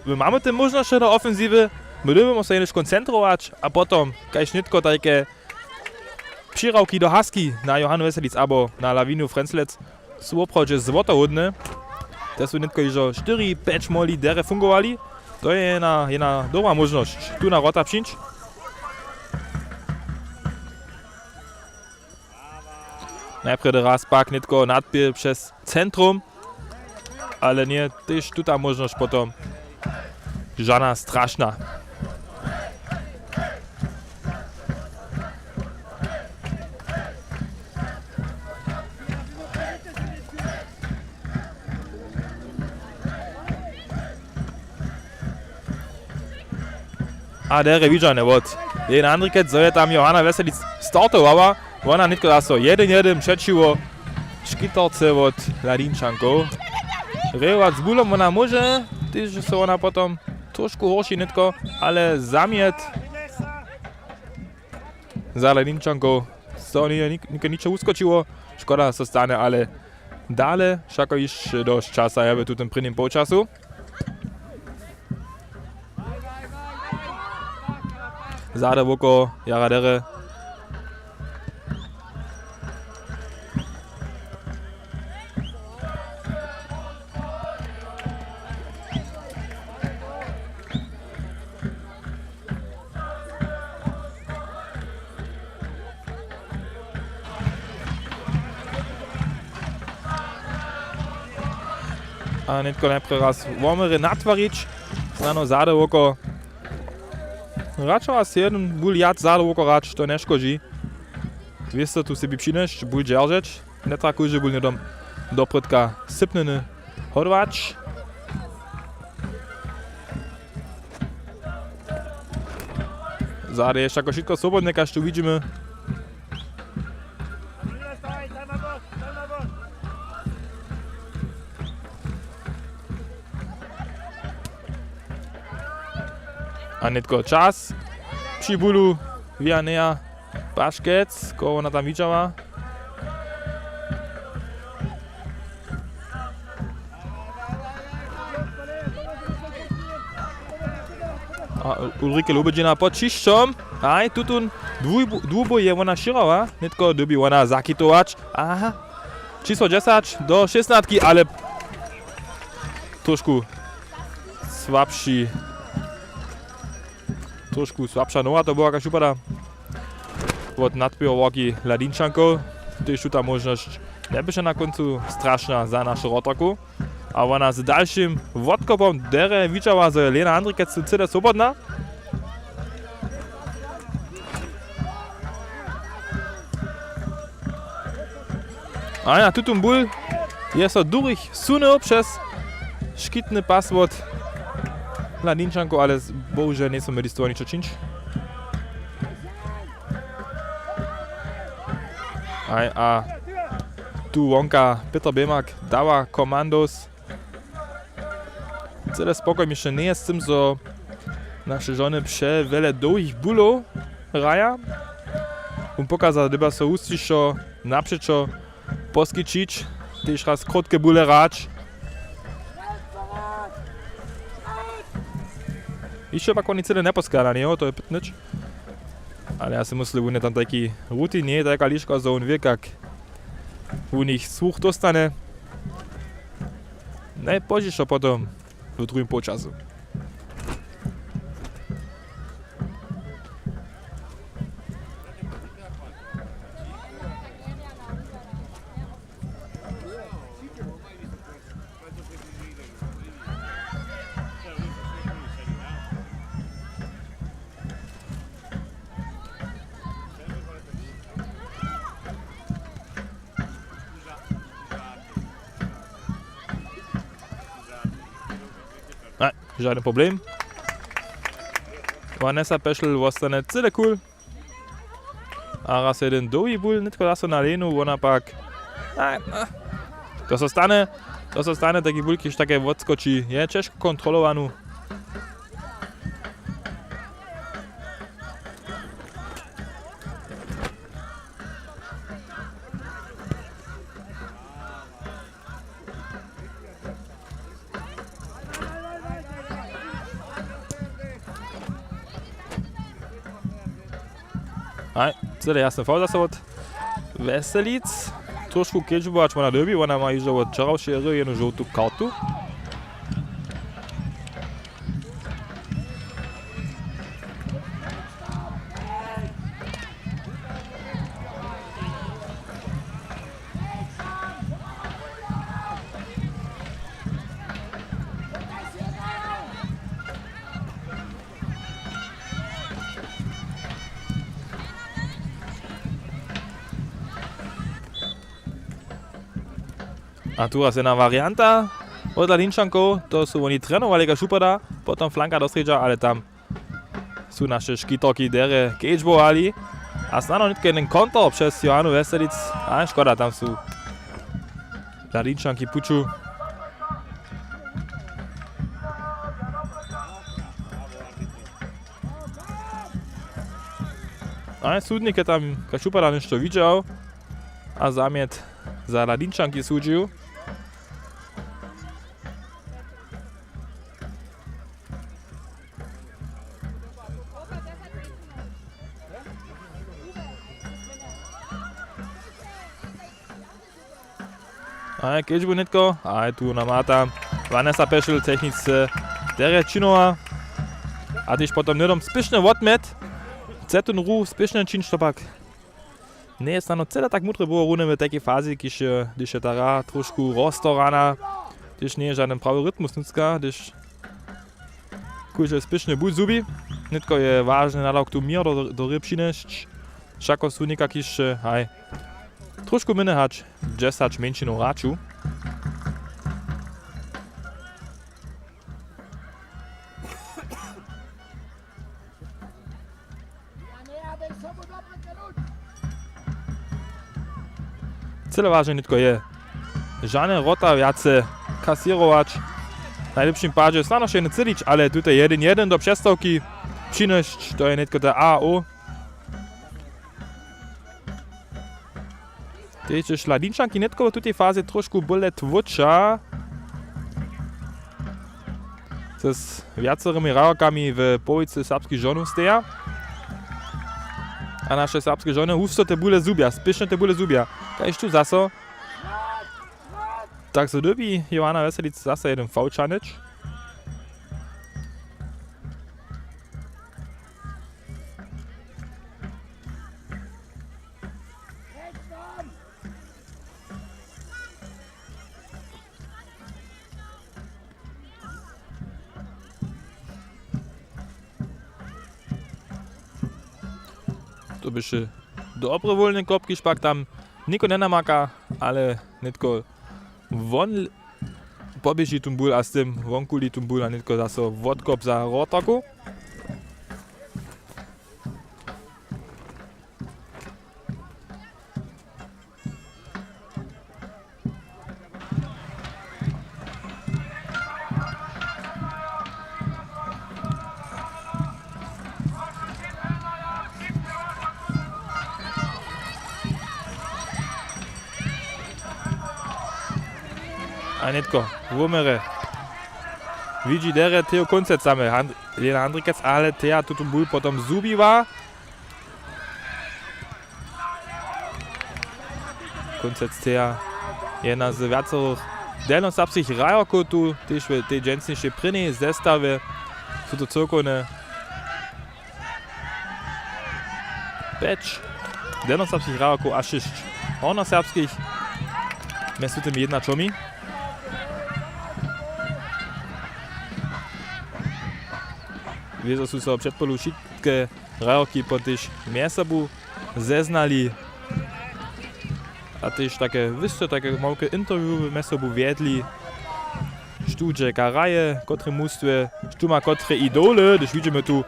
Speaker 3: My máme te možnosti do ofenzíwy, my dovíme sa jenož koncentrować, a potom, kajž netko také přirawki do Husky na Johanu Veselic abo na Lawinu Frenzlec sú opravdu złotohodne. To sú netko ižo 4-5 moli dere fungovali. To je jedna dobrá možnosť tu na Rota přinč. Najprv raz pak netko nadpil přes centrum, ale nie tež tuta možnosť potom žana strašná. A dere vidžane od jeden Andrikec, so je tam Johana Veselic startovala, ona netko da so 1-1 přečivo škitorce od Ladinčankov. Rejovac s bulom ona môže, tyž so ona potom trošku horší netko, ale zamiet za Ladinčankov so nikto ničo uskočiło, škoda so stane, ale dále všako iš dosť časa je v tutem prvním polčasu. Zade voko Jara dere. A netko najprv raz Wormery natvarič, znano zade voko. Račo raz jeden bul jac zade voko rač, to neškoží. Vieste, tu si by přineš, bul džeržeč, netrakuj, že bul nedom dopredka sypneny hodovač. Zade je všako všetko slobodné, kaž tu vidíme. A netko čas při bulu Vianea Paškec, koho ona tam vidžava. A Ulrike Lubedžina pod čiščom. Aj, tutun dvúboj je ona širava, netko doby ona zakitovač. Aha, číslo 10 do 16, ale trošku slabšia noha to bola, kaž upada od nadpivovaky Ladinčankov. Tiež tu tá možnosť nebyše na koncu strašná za našu rotaku. A ona s dalším vodkopom dere vidžava, že Lena Andrikec tu celé slobodná. A na tutum bul je so durich sunil přes škytný pas od Ladinčanko, ale bohužiaľ nie som medzi z toho ničo činč. Aj a tu vonka Peter Bemak dáva komandos. Celé spokoj mi ešte nie je s tým, že naše žony pše veľa dlhých bulov hraja. Pokazal, deba so ústišo napřečo poskyčiť, tiež raz krotké bule ráč. Jeszcze pak oni celé neposkadaný, jo, to je pytnič. Ale ja si myslím, on je tam taký rutinie, taká liška, že on vie, jak u nich sluch dostane. Ne, požiš to potom v druhém počasu. Ne, žádný problém. Vanessa Pešl ostane celé cool. A raz jeden dlouhý bůl, netko zase na lénu, ona pak... To se stane, taky bůl, když také odskočí. Je těžko kontrolovaný. Aj, celé jasné faul zase od Veselic. Trošku keďžbovač ona dobí, ona má už od včerajšej hry jednu žltú kartu. A tu raz jedna varianta od Ladinčankov, to sú oni trénovali ga Šupada, potom flanka do stredža, ale tam sú naše škytorky dere keďžbovali. A snadno nitko jeden kontor přes Johanu Veselic, a škoda, tam sú Ladinčanky puču. A súdnik je tam ga Šupada nešto videl a zamiet za Ladinčanky súdžiu. A keď bude netko, a tu namáta Vanessa Pešl technice dere činova. A když potom nedom spišne odmet, cetun ru spišne čin štopak. Nie je stano celé tak mudre było runde v takej fázi, když je ta hra trošku roztorana, když nie je žádný pravý rytmus nicka, když kúže spišne buď zuby, netko je vážne nadal tu mír do hry přinešť, všako sú nekakýž, aj, trošku mine hač, 10 menšinu hráču. Celé vážne netko je žádne rota viace kasírovač. V najlepším páde snadno še necelič, ale tu je 1-1 do přestavky přinešť, to je netko ta AO. Teď Ladinčanky netko v tej fáze trošku bole tvoča. S viacerými rávkami v pojice serbských žonu steja. A naše serbské žony husto te bule zubia, spišne te bule zubia. Kajž tu zase. Tak se dobí Johana Veselic zase jeden faulčanič. To byše dobrovoľný kopky špak, tam niko nenamaka, ale netko von pobieži tum bul a s tým vonkuli tum bul a netko zase vodkop za rotoku. A netko, v umere. Vidí dere teo koncet same. Lena Andrikec, ale teja tutun bój potom zubiła. Koncec teja jedna z viacerých delnosapských rajoków, tu też w tej dżęsniejszej prynej zestawie są to cyrkowne 5 delnosapských rajoków a 6 hornosapských. Mes tym jedna czomi. Wieso sú so předpolu všetké rajoky potež miesobu zeznali. A też takie wyższe, takie małe interview med sobą wiedli. Sztudzie karaje, które mustwe, sztuma które idole, gdyż widzimy tu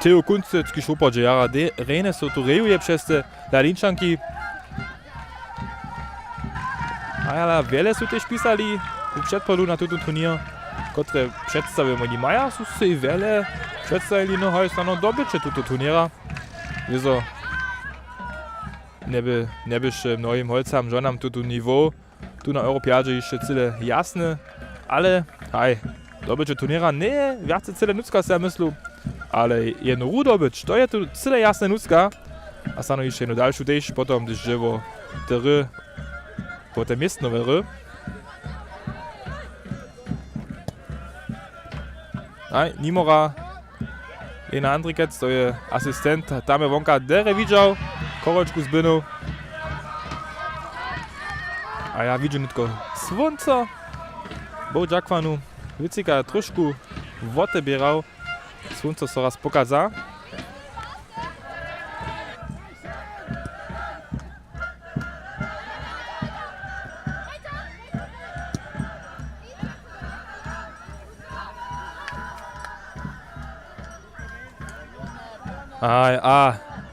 Speaker 3: Theo Kunstecki szopodże jara rejne so tu rejuje przez te ladinczanki. A ja wiele są też pisali w przedpolu na ten turnier, które przedstawią oni maja, są się wiele przedstawili, no hajs na no dobycze tuto turniera. Wieso nie byś mnohim holcam, że nam tu niveau, tu na Europiadzie jeszcze cyle jasne, ale haj, dobycze turniera nie, więcej cyle nucka se myślu, ale jedno ru dobyć, to je tu cyle jasne nucka, a stano jeszcze jedno dalszą też, potom gdyż żywo te ry, potem jest nowe ry. Haj, Nimora, Lena Andrikec, to je asystent, tam je wonka dere widział, koroczku zbynu. A ja widzę tylko słońce, bo Jakwanu wycika troszkę wodę bierał, słońce coraz pokaza.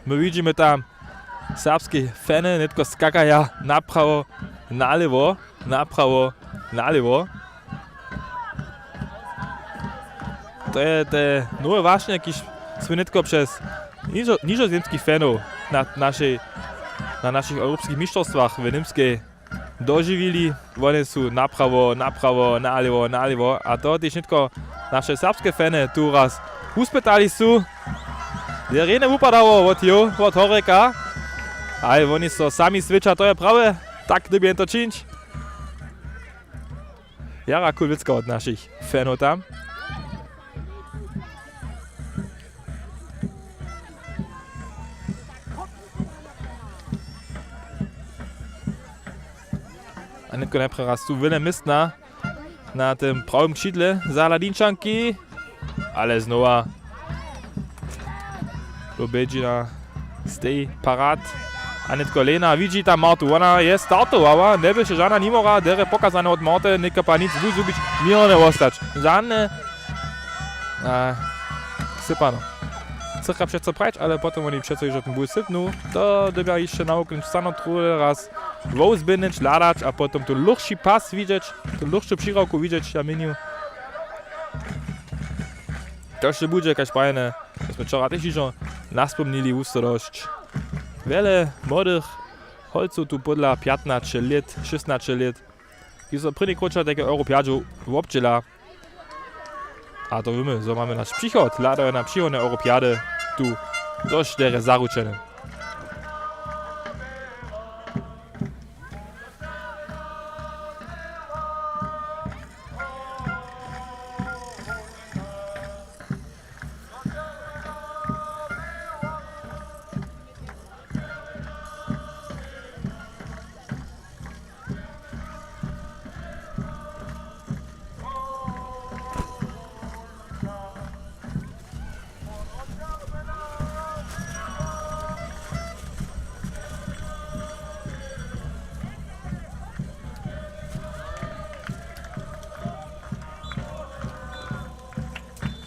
Speaker 3: My widzimy tam serbskie fany, nie tylko skakają na prawo, na lewo, na prawo, na lewo. To jest te nowe właśnie jakieś są nie tylko przez niżozemskich fanów na naszych europejskich mistrzostwach w Niemskiej dożywili. One są na prawo, na lewo, a to też nie tylko nasze serbskie fany tu raz uspytali są. Der rene upadało od Horeka, ale oni so sami switcha, to je prawe, tak gdyby to czynić. Jara Kulwicka od naszych fanów tam. A netko najprej raz tu Willem Mistner na tym prawym skrzydle za Ladinczanki, ale znowu Lubedžina stej parat. A netko Lena widzi tam Martu. Ona je startovala, ne bi še žana Nimora, dere pokazane od Marte, neka pa nic zubić, mirne ostać. Žane sypano. Chcę przeco prać, ale potem oni przeco już o tym były sypnu. To dobia jeszcze nauknąć sanotrule, raz wozbynyć, ladać, a potem tu luchszy pas widzieć, tu luchszy przyroku widzieć, ja miniu. To jeszcze będzie jakaś fajne. Myśmy wczoraj też już naspomnili ustodość. Wiele młodych holców tu podla 15 lat, 16 lat. I są prynny kroczek takiego Europiadu w obdziela. A to wiemy, że mamy nasz przychod. Ladają na przychod na Europiadę tu dość dere zaruczone.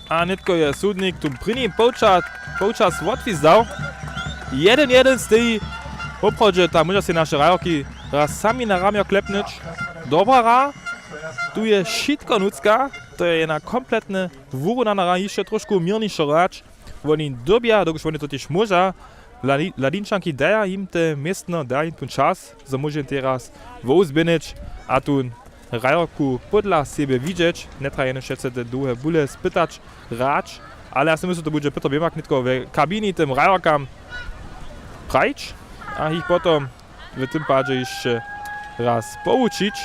Speaker 3: A netko je sudnik tu první poučas odvizal. 1-1 stojí. V obchodě tam může si naše rajoky raz sami na ramio klepnúť. Dobrá hra. Tu je všetko nucka. To je jedna kompletne vyrovnaná hra. Ještě trošku mírnejší hráč. Oni dobia, dokud oni to tiež môža. Ladinčanky daja im te miestno, daja im ten čas, že môže teraz vozbiniť. A tu rajarku podla siebie widzieć, nie trzeba jeno jeszcze te długie bóle spytać, rać, ale ja si myślę, to będzie Peter Biemak nitko w kabini tym rajarkam prajć, a ich potom w tym padzie jeszcze raz poučić,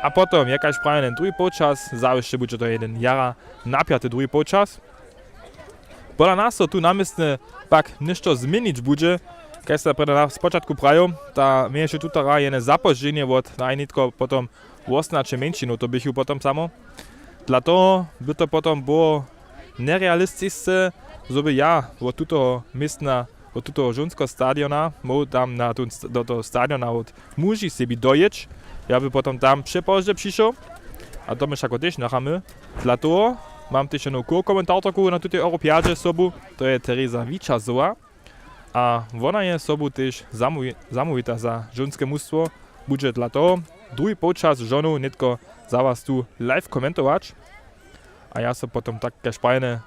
Speaker 3: a potom jakaś prawie ten drugi počas, zawieszcze będzie to jeden jara napiaty drugi počas. Pola nas to tu namysne pak ništo zmienić będzie, kaj se preda na spočatku prajo, ta mieješe tutara jene zapoženie od najnitko potom osnače menšinu, to bych ju potom samo. Dla toho by to potom było nerealistické, so by ja od tuto miestna, od tuto žunského stadiona, mohol tam do toho stadiona od muži sebi dojeć, ja by potom tam přepožde přišel, a to my však też nachamy. Dla toho mam też jedną komentarku na tutej Europiadzie sobu, to je Teresa Wiczasova. A ona je sobu też zamówita za żonskie mnóstwo. Bude dla toho drugi počas żonu nitko za was tu live komentować. A ja so potom takie fajne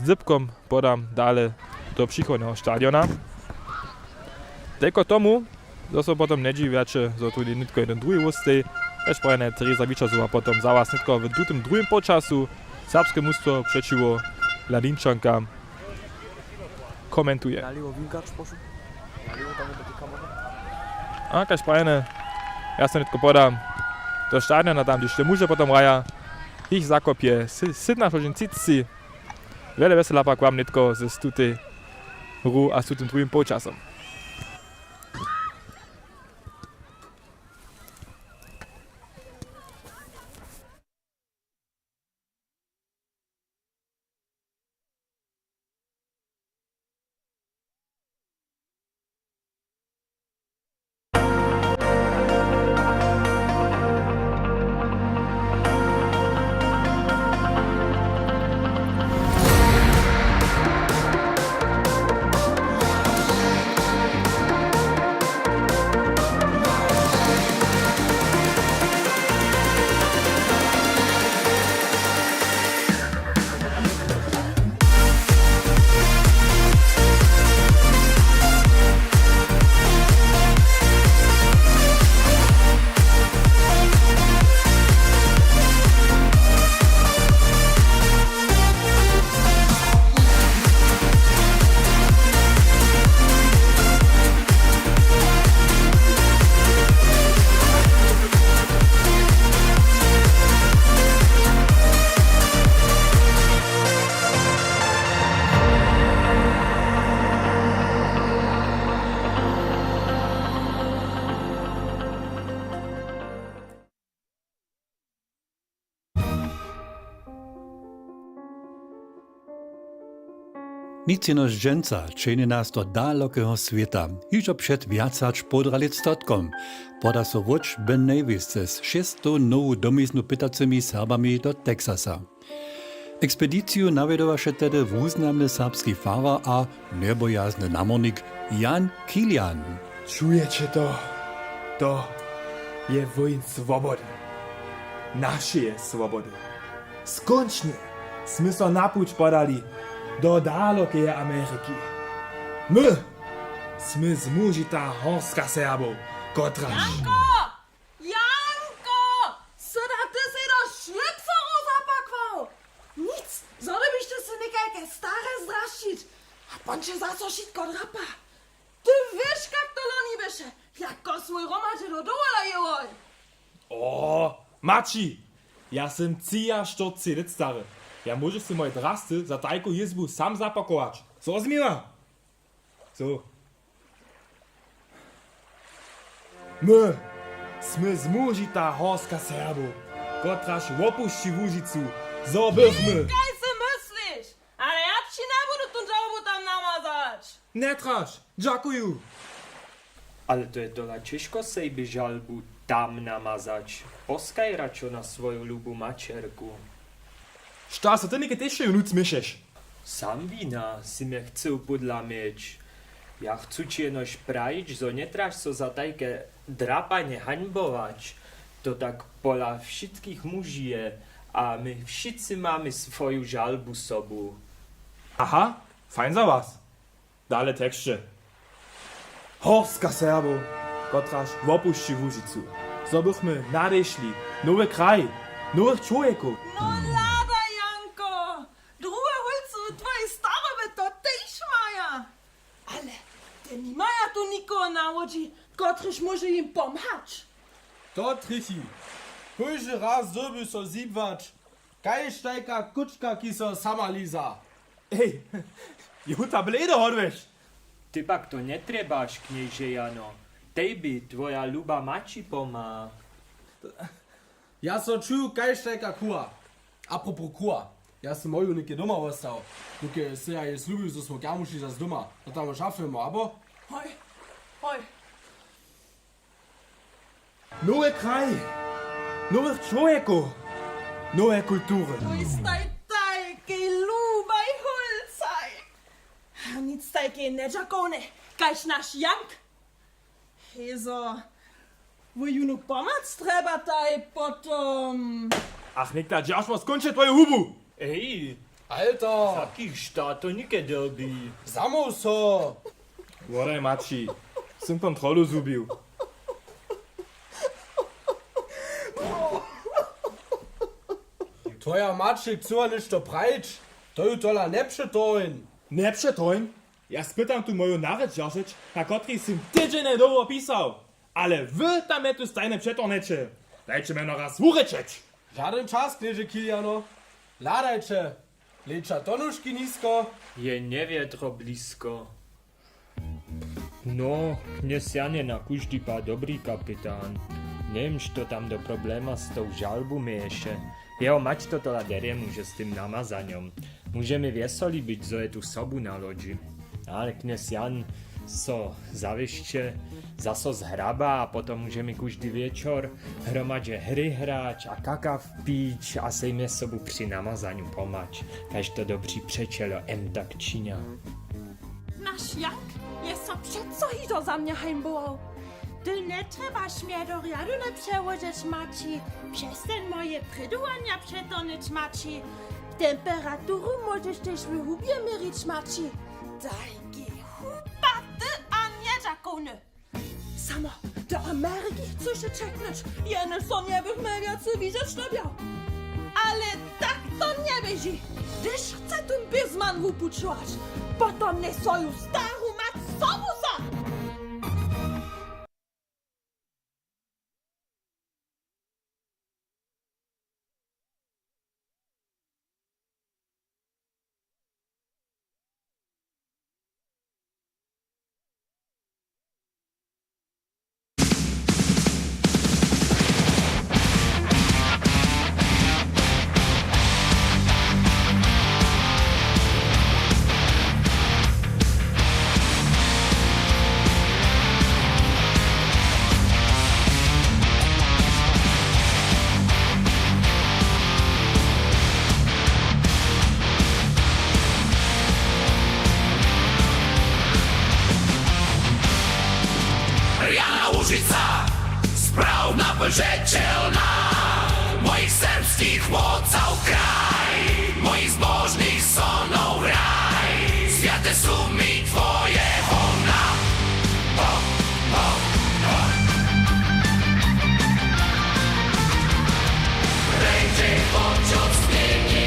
Speaker 3: z zipkom podam dalej do przychodnego stadiona. Tylko tomu, to so potom nie dziwiacie, że tu nitko jeden drugi wustej. Też fajne Teresa Wiczasova potom za was nitko w tym drugim počasu serbskie mnóstwo przeciwko Ladinčankam komentuje.
Speaker 2: Nalivo Vinkač pošel? Nalivo tam do tej kamery?
Speaker 3: A kaž fajne, ja se nitko podam do stadiona tam, gdyż te muže potom raja, ich zakopie, sydna šožin citci, vele vesela pak vám nitko ze stutej hru a s tutym drugim počasom.
Speaker 7: Nic jenož dženca čeni nas do dalekého sveta, již před viacač podralic stotkom, poda so voč Ben Nevis z 600 novou domiznu pytacimi Serbami do Texasa. Ekspediciju navedovaše tedy významny serbski farar a nebojazny namornik Jan Kilian.
Speaker 8: Čujete to? To je vojn svobody. Našej svobody. Skončne sme sa na púč podali do dalekeje Ameriky. My sme zmužitá horska Serbov, kotraž...
Speaker 9: Janko! Syna, ty si do šlipsoru zapakwał! Nic, zode byście si nekajke stare zdraščiť. A ponče za co šitko drapa. Ty wiesz, jak to loni byše, jako svoj romače do dovola jewoj.
Speaker 8: O, Maci! Ja sem 44 let stary. Ja môžeš si moje drasty za tajku jezbu sam zapakować. Zrozumiała? So. My sme zmužitá horska Serbov, kotraž opušči Łužicu. Zobychmy!
Speaker 9: Kaj si myslíš? Ale ja ci nebudu tu žalobu tam namazać.
Speaker 8: Netraž, dziękuję.
Speaker 10: Ale to je dola ciężko sejby žalbu tam namazać. Poskaj račo na svoju ľubú mačerku.
Speaker 8: Šta se ty niekedy ešte nuc myšeš?
Speaker 10: Sam wina si mnie chcel podla mieć. Ja chcę ci jenož prajić, zo netraž so za tajke drapanie hańbować. To tak pola wszystkich mužije, a my wszyscy mamy swoją žalbu sobu.
Speaker 8: Aha, fajn za was. Dale tekście. Horska Serbov, kotraž opušči Łužicu. so bychmy nadešli. Nowy kraj, nowych człowieków.
Speaker 9: No lada, Janko! Druhe holcu twoje stare by to też maja! Ale te nie maja tu nikogo na łodzi, kotryż może im pomhać.
Speaker 8: To trichi. Kujże raz doby so zibwać. Kajsztajka kuczka kiso sama liza. Ej, juta blede hodveš.
Speaker 10: Ty pak to netrebaš, knieže Jano. Tejby tvoja luba mači pomá.
Speaker 8: Ja so čuju kajštajka kua. Apropos kua. Ja sam moju neke doma ostao. Duke se ja je slubio, so smo gamuši zas doma. Da tamo šafujemo, abo?
Speaker 9: Hoj, hoj.
Speaker 8: Nowy kraj, nowych człowieków, nowe kultury.
Speaker 9: Tu jest tajke lubaj holcaj. Nic tajke nedżakone, kajś nasz Jank. Hezo, wo junu pomoc treba taj potom...
Speaker 8: Ach, nikt da dziasz ma skończy twoje hubu.
Speaker 10: Ej,
Speaker 8: Alter,
Speaker 10: takých štátov nikedobí.
Speaker 8: samo so. Vodaj, mači, sem kontrolu zubil. Twoja mači chce nešto prajč, to ju tola ne přetojn. Ne přetojn? Ja spytam tu moju narečašič, na kotri sem tydzień doło pisał. Ale wy tam je tu stajne přetorneče. Dajcie me no raz urečeć. Žaden čas, knieže Kiliano. Ladajcie. Lecza tonuszki nisko.
Speaker 10: Je neviedro blízko. No, kněz Jan je na každý pád dobrý kapitán. Nevím, što tam do probléma s tou žalbu mieše. Jeho mať to tola derie může s tým namazaňom. Můžeme věsoli byť, zo je tu sobu na lodi. Ale kněz Jan so zaviště, zaso zhraba a potom můžeme každý večer hromadže hry hráč a kakav píč a sejme sobu při namazaňu pomať. Kaž to dobří přečelo tak činia.
Speaker 9: Nasz Jank jest so przeco hido za mnie heimbował. Ty nie trzebaś mnie do riadu nie przełożyć, Maci. Przestań moje przydułania przetonyć, Maci. Temperaturu możesz też w hubie mierzyć, Maci. Dajki hubaty, a nie zakony. Samo do Ameryki chcesz się czeknąć. Jeny są nie bych miał widzieć lubiał. Ale tak to nie będzie. Gdyż chce tym bizman wypuczować, potem nie soju starą mać sobusa.
Speaker 11: Rzeczelna moich serbskich mocał kraj, moich zbożnych sonął raj. Świate są mi twoje hona. Ho, ho, ho. Będzie pociąg zmieni.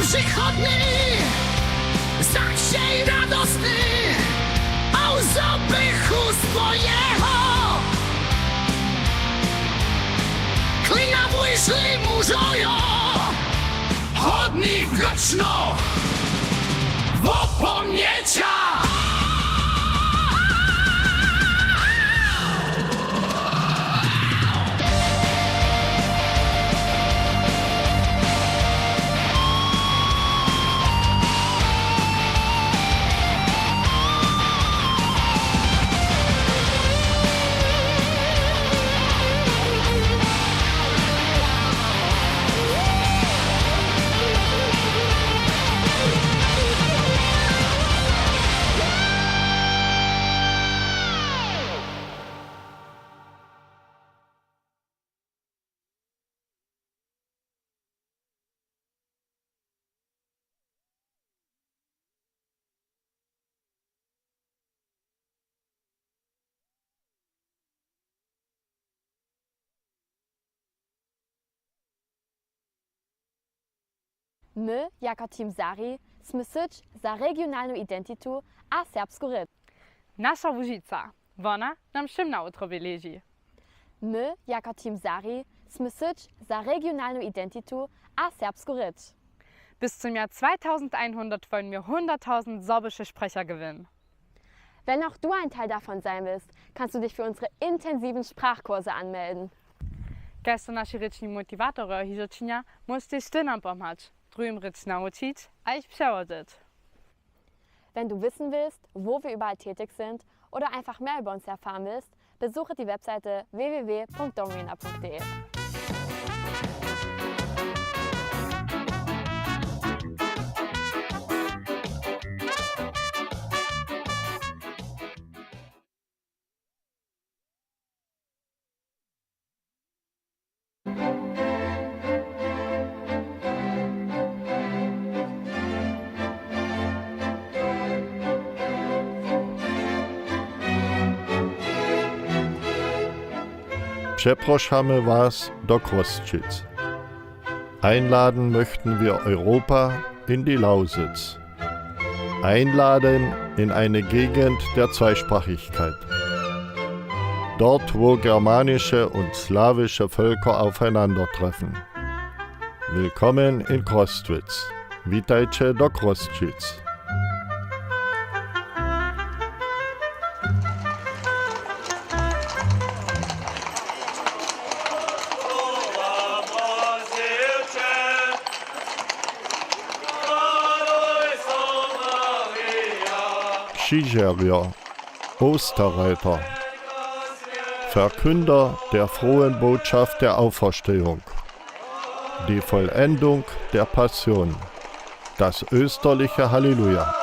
Speaker 11: Przychodni, zdać się dzień radosny, a łzobych ust mojego. Klina wyszli murzojo, chodnik wieczno, wopomniecia.
Speaker 12: My, jako Team Zari, sme syć za regionalną identitu a serbsku ryb.
Speaker 13: Nasza Łužica, ona nam všem na otrobie leży.
Speaker 12: My, jako Team Zari, sme syć za regionalną identitu a serbsku ryb.
Speaker 13: Bis zum Jahr 2100 wollen wir 100.000 sorbische Sprecher gewinnen.
Speaker 12: Wenn auch du ein Teil davon sein willst, kannst du dich für unsere intensiven Sprachkurse anmelden.
Speaker 13: Gestern naši rečni motivatori Hižočinja musste stillnam pomać, drüben Ritsch nauczyć, a ich przełożyć.
Speaker 12: Wenn du wissen willst, wo wir überall tätig sind oder einfach mehr über uns erfahren willst, besuche die Webseite www.domrina.de.
Speaker 14: Przepraszamy Was do Krostschitz. Einladen möchten wir Europa in die Lausitz. Einladen in eine Gegend der Zweisprachigkeit. Dort, wo germanische und slawische Völker aufeinandertreffen. Willkommen in Krostwitz. Witajcie do Krostschitz. Skigerier, Osterreiter, Verkünder der frohen Botschaft der Auferstehung, die Vollendung der Passion, das österliche Halleluja.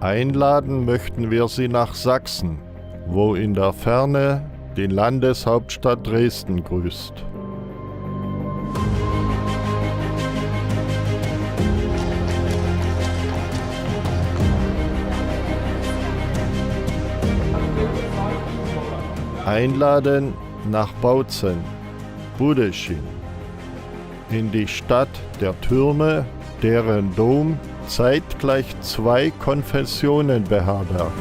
Speaker 14: Einladen möchten wir Sie nach Sachsen, wo in der Ferne die Landeshauptstadt Dresden grüßt. Einladen nach Bautzen, Budeschin, in die Stadt der Türme, deren Dom zeitgleich 2 Konfessionen beherbergt.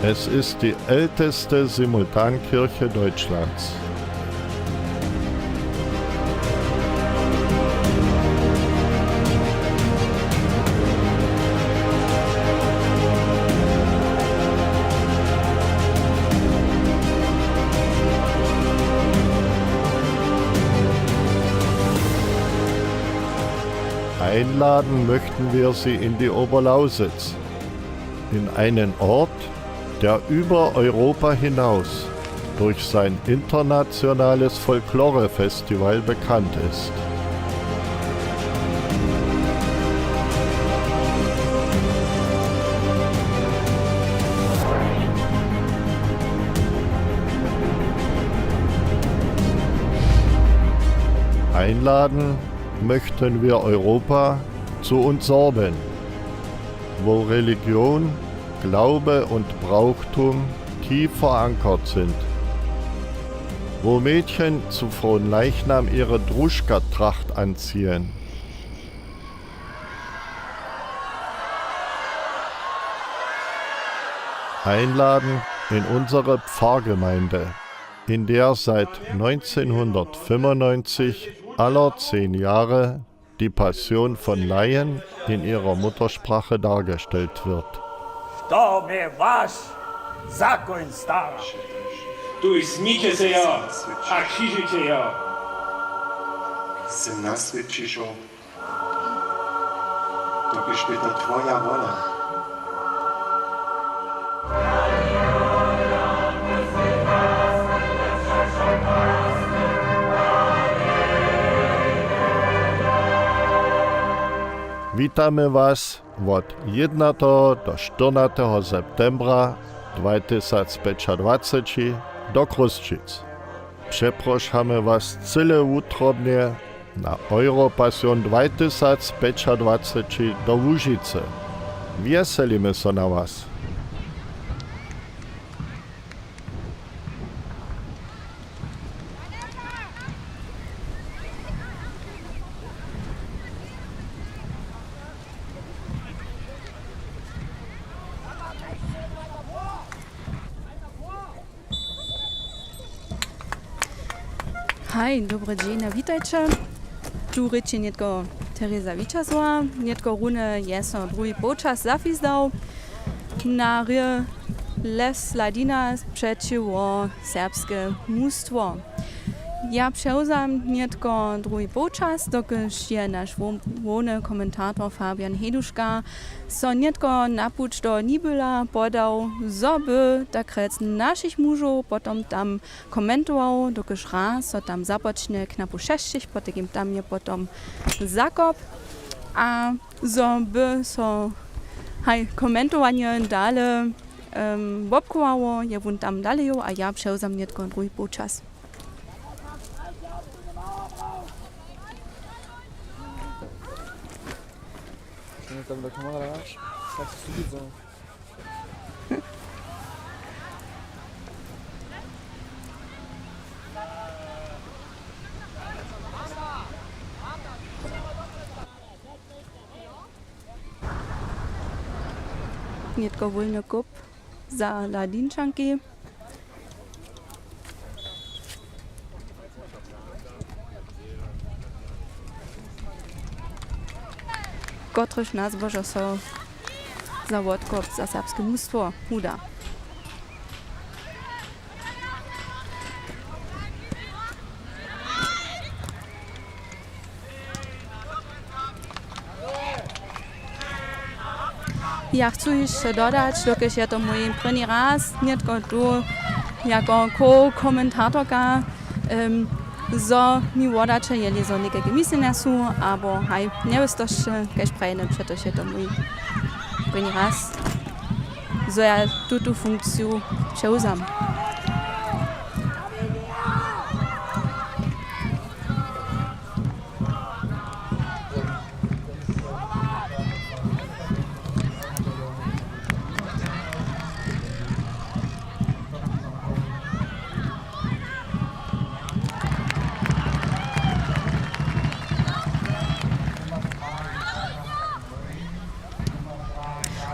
Speaker 14: Es ist die älteste Simultankirche Deutschlands. Einladen möchten wir Sie in die Oberlausitz, in einen Ort, der über Europa hinaus durch sein internationales Folklore-Festival bekannt ist. Einladen möchten wir Europa zu uns sorben, wo Religion, Glaube und Brauchtum tief verankert sind, wo Mädchen zu Fronleichnam ihre Druschka-Tracht anziehen, einladen in unsere Pfarrgemeinde, in der seit 1995 aller 10 Jahre die Passion von Laien in ihrer Muttersprache dargestellt wird.
Speaker 11: To mi vaš zakon stara.
Speaker 8: Tu smijte se jo, a križite jo.
Speaker 15: Sem nasvedčišo, to biš bita tvoja vola.
Speaker 14: Witamy Was od 1. do 14. septembra 2025 do Kruszczyc. Przepraszamy Was cyle utrobnie na Europassion 2025 do Łużycy. Wieselimy się na Was.
Speaker 16: Hej, dobry dzień, witajcie. Tu ryczy nie tylko Teresa Wiczasła, nie tylko Rune Jeso drugi počas zafizdał na ry Les Ladina przeciwko serbskie mnóstwo. Ja przełzam nie tylko drugi počas, dokąd je nasz główny komentator Fabian Heduszka so nie tylko napuć do Nibyla podał, zoby takrec naszych mużów potom tam komentował, dokąd raz so tam zapocznie knapu 60, potem tam je potom zakop, a zoby so komentowanie dalej bobkowało, je wun tam dalej, a ja przełzam nie tylko drugi počas.
Speaker 2: Wenn du dann mit der Kamera sagst, sagst du gut so.
Speaker 16: Nie tylko wolny kup za Ladinczanki. Kotryż nazwa, so za odkop za serbskie mnóstwo uda. Ja chcę jeszcze dodać, dokąd je to mój první raz, nie tylko tu jako ko-komentatorka, so mi wodacze jeli so niekaj myslenia sú, abo haj nevystošće, kaž prejne, pretože je to môj první raz, so ja tútu funkciu přeuzam.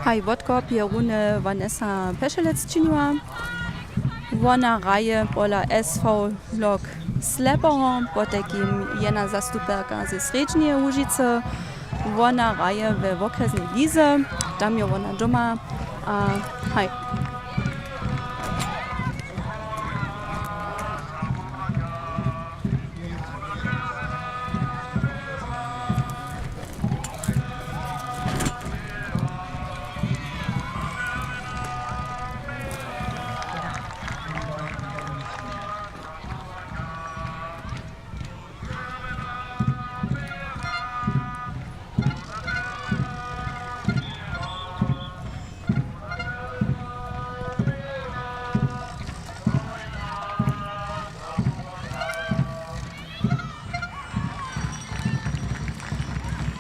Speaker 16: Haj odkop je rune Vanessa Pešelec činila. Ona raje bola SV Lok Slepero, potekim jena zastuperka ze Srednje Łužice. Ona raje we okresnej lize, tam je ona doma. Haj.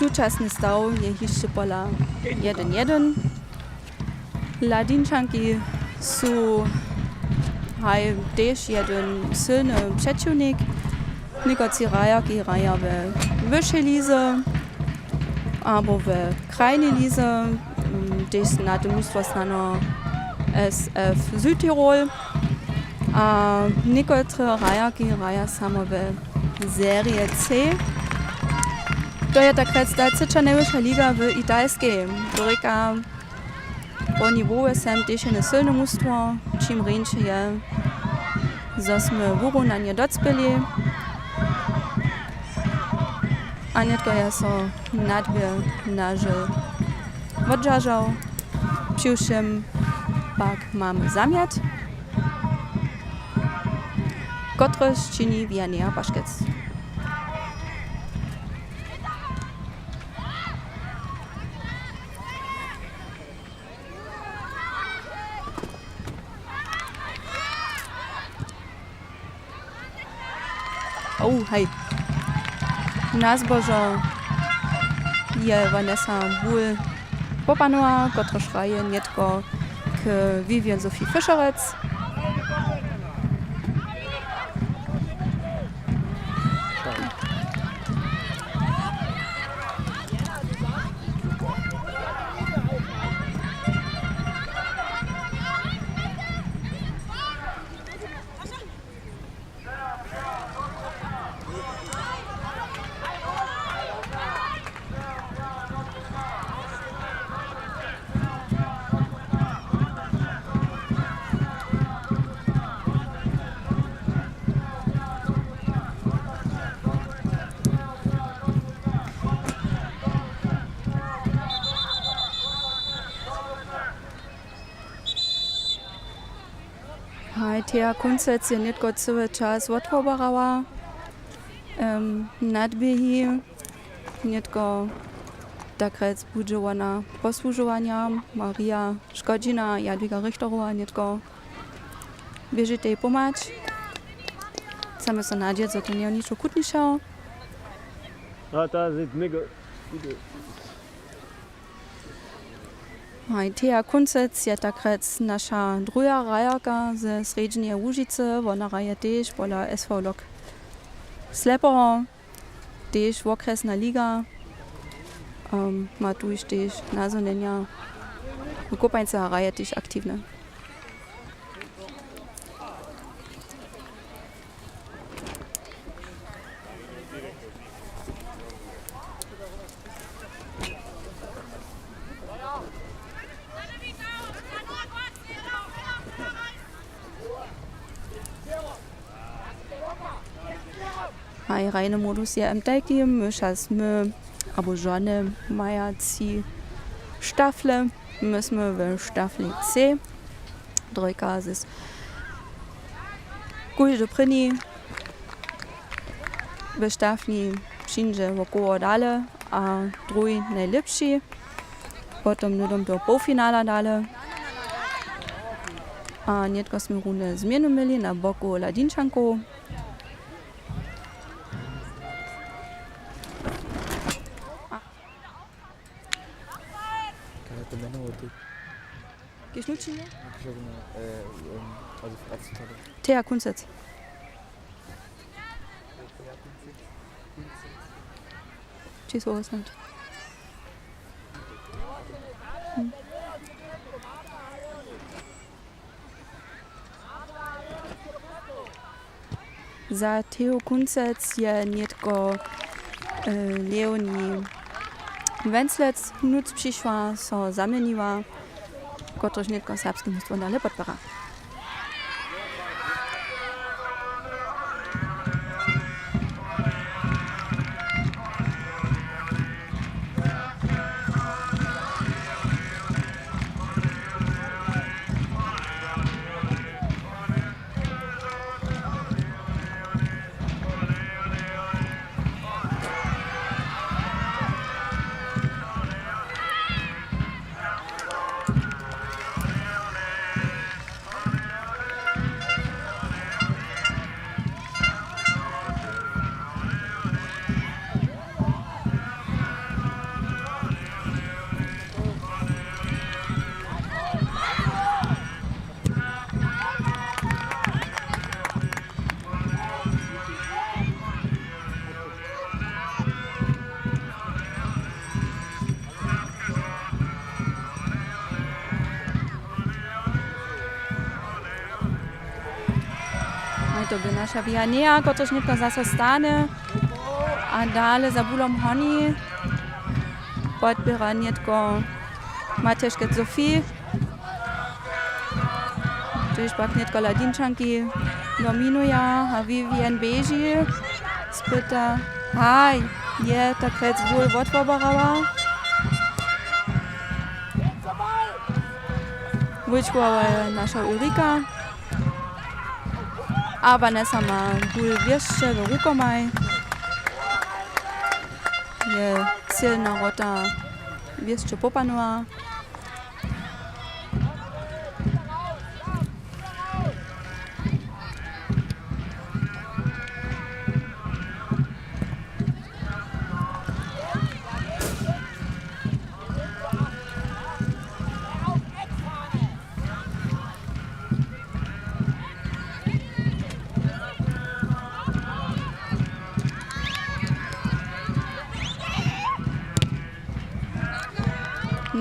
Speaker 16: Súčasny stav je hišće pola 1-1. Ladinčanki sú haj tež jeden silny przeciwnik. Niektórzy rajaki raja w wyższej lize, albo w krajnej lize. Tež na tym mistrzostwach SF Südtirol. A niektóre rajaki raja samo w Serie C. To je takrat ta najwyższa liga w italskiej. Doreka po niveauju sem tež je silne mužstvo, čím renče je, zo sme vyrovnanie docpeli. A netko je so nadbie nažil odžažal. Přiwšem pak mamy zamiat, kotryż czyni Wienia Paszkec. Hej. Na zbożo je Vanessa Bull popanua, która szraje nietko k Vivian Sophie Fischerec. Teja Kunstec je netko cały czas odwobarała. Nadbiehi netko takrat budżowana posłużowania. Maria Szkodzina, Jadwiga Richterowa netko bieży tej pomać. Same so nadzieć, że to nie nic okutniejszego.
Speaker 17: A to jest mega.
Speaker 16: Teja Kunstec je takrat nasza druga rajarka ze Srednje Łužice. Ona raje tež pola SV Lok Slepero, tež okresna liga. Ma tuž tež nazonenia. V Kopańce raje tež aktivne. Reine Modus je im Teigi, myszas my, albo żony mają ci Staffle, myśmy w Staffli C. Trójka jest kuj do pryni, w Staffli wszędzie wokoło dalej, a drugi najlepszy, potem nudom do półfinala dalej. A nietko jsme rundę zmienu mieli na boku Ladinčanku. Geschnutschen? Teja Kunstec. Či jsou snad. Za Teja Kunstec je nietko Leonie Wenzlec nuc přišła, so zamieniła, kotryż nietko serbskim mnóstwom dalej podpora. by nasza Viannea, kotryż nitko zaso stane, a dale za bulom honi podbiera nitko Matešket Sofie, tyž pak nitko Ladinčanki dominuja, a Vivian Beži spyta, haj, je ta krec vůj odvoborała. Vůjčkova je naša Ulrika, a Vanessa má vůj věště v rukomaj. Je silná rota věště popanula.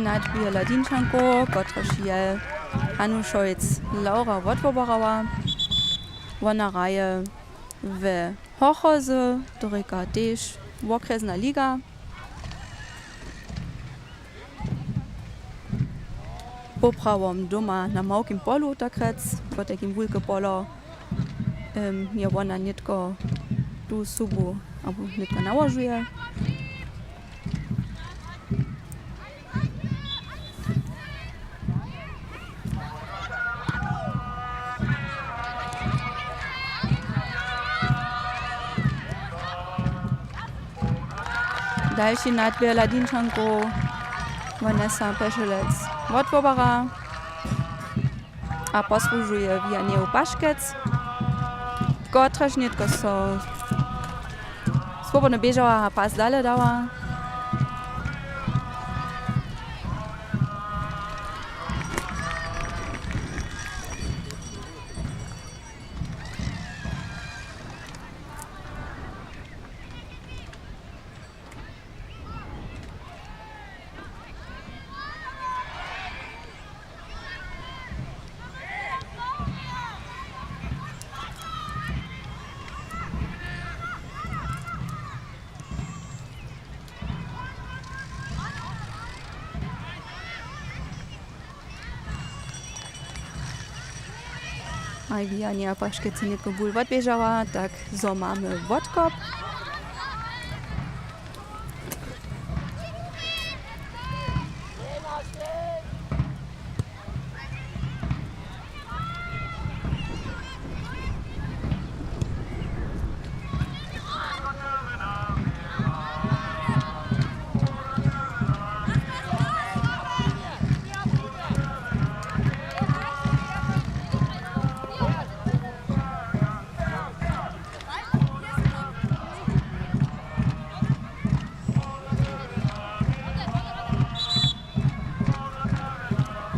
Speaker 16: Nadbije Ladinčanko, kotryž je Anu Šojc Laura odvoborała. Ona raje w Hochozy, Dorika też okresna liga. Poprawom doma na małkim polu takrec, po takim wulke polo je ona nitko tu subu, albo nitko nałożuje. Další nadběr Ladinčanko, Vanessa Pešelec odvobara a posłužuje Vianneu Paškec, kotryž nitko so swobodno biežała a pas dale dała. A Viannea Paškec nitko bul odbiežała, tak zo mamy odkop.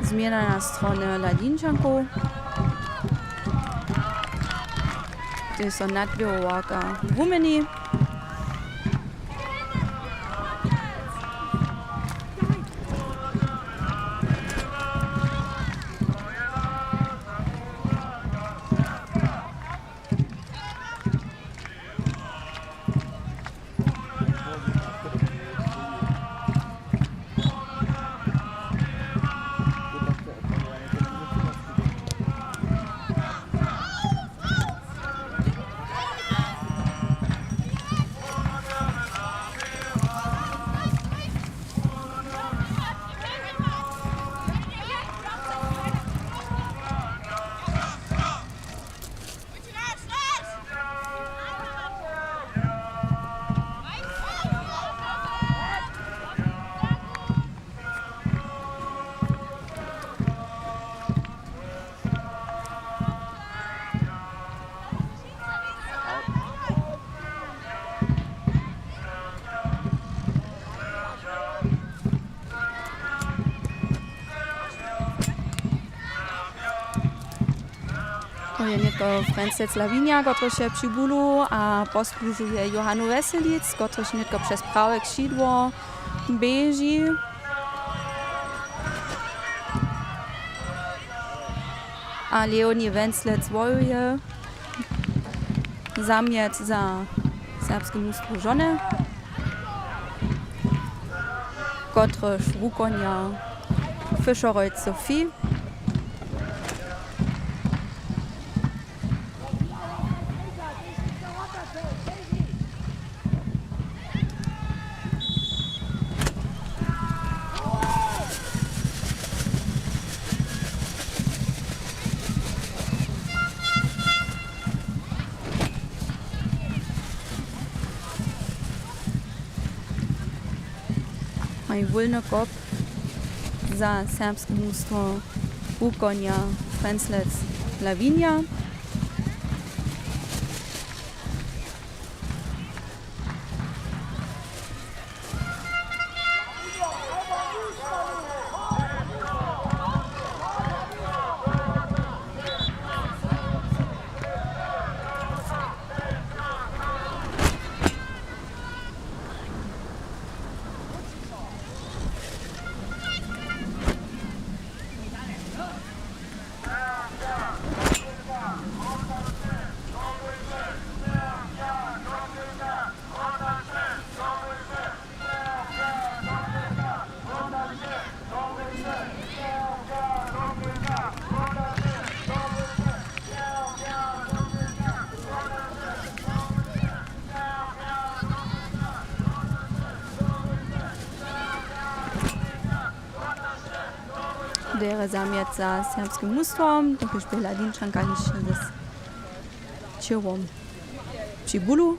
Speaker 16: Zmiana na stronę Ladinčanku. To jest nadbierowarka Rumeni. To je nitko Francec Lavinia, kotryž je przy bulu a posłužuje Johanu Veselic, kotryž nitko przez prawe skrzydło bieži. A Leonie Wenzlec wojuje. zamiet za serbskie mnóstwo żony, kotryż wukonia Fischerojc Sophie. Maj wolny kop za serbskie mnóstwo wukonia Frenzlec Lavinia. Der zamiet za serbskie mnóstwo, tylko śpiewa Ladinczanka niż z Ciewą Przybulu.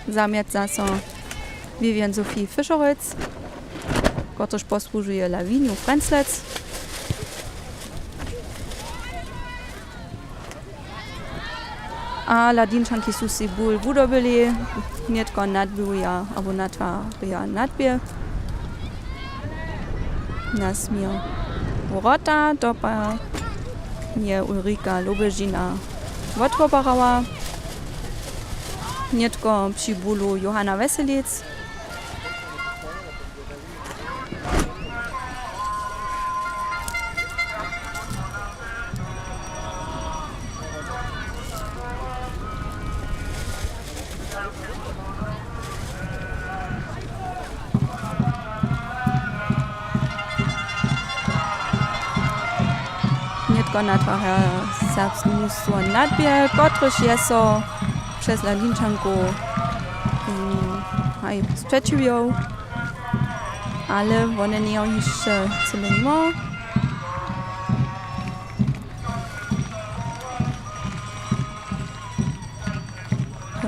Speaker 16: Zamiet za są Vivian Sophie Fischerojc, któryż posłużuje Laviniu Frenzlec. A Ladinczanki są si ból wudobili, nie tylko nadbiuja, albo natwarja nadbie. Nasmier Rota, dopa nie Ulrika Lobežina Wotwobarała, nie tylko Przybulu Johanna Weselic. Natwarja serbskie mnóstwo nadbie, któryż jest przez Ladinczanku sprzeciwiał, ale one nie są jeszcze tyle mimo.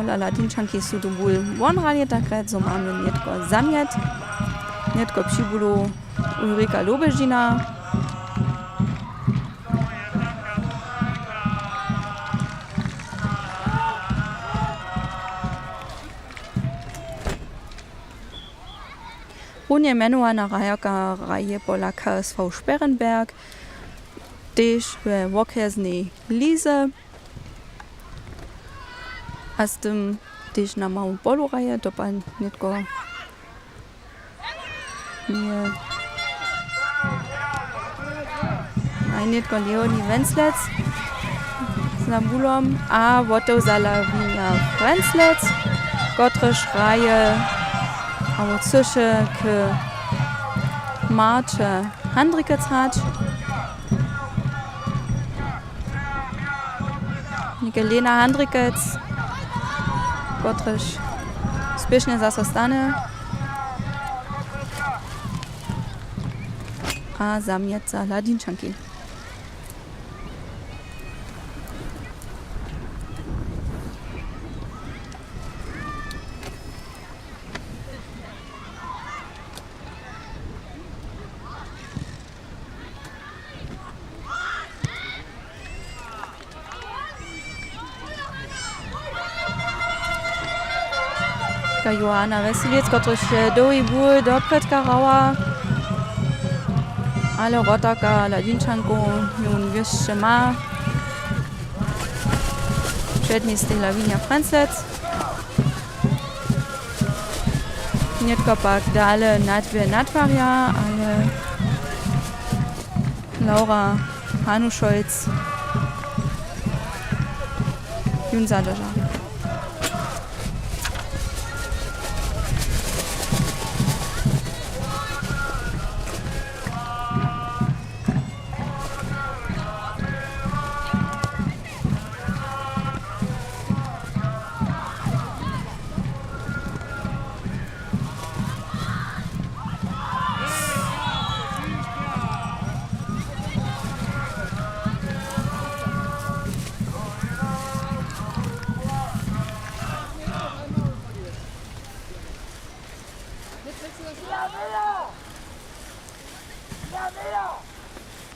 Speaker 16: Dla Ladinczanki są to ból wonranie, tak so mamy nie tylko zamiet, nie tylko Przybulu Ulrika Lobežina. Uniemenovaná rajarka raje pola KSV Sperrenberg, też w okresnej lize, a z tym też na małą polu raje, to pan nie tylko nie tylko Leonie Frenzlec z Nabulom, a woto za Lavinia Frenzlec, któryż raje aber zwischen Marche Handrikec hat. Lena Handrikec, któryż spiesznie zasostane, a zamiet za Ladinczanki. Johanna Weselic, któryż długi ból do predkarała, ale Rotaka Ladinczanku ją jeszcze ma. Przedni z tej Lavinia Frenzlec. Nie tylko pak dalej natwarja, ale Laura Hanuscholz ją zadrža.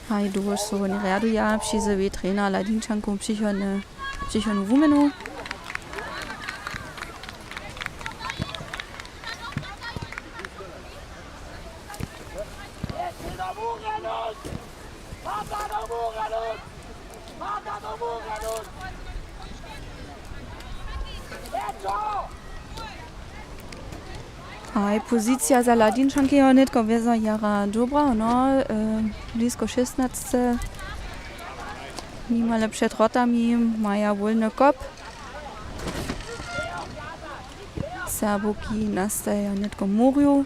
Speaker 16: Haj duž so ne radu ja, přizevi trener Ladinčanku přichonu vumenu. Aj pozycja za Ladinčanki je netko veza jara dobra, no, blisko 16. Nimale przed rotami maja wolny kop. Serbuki nastaje netko muriu.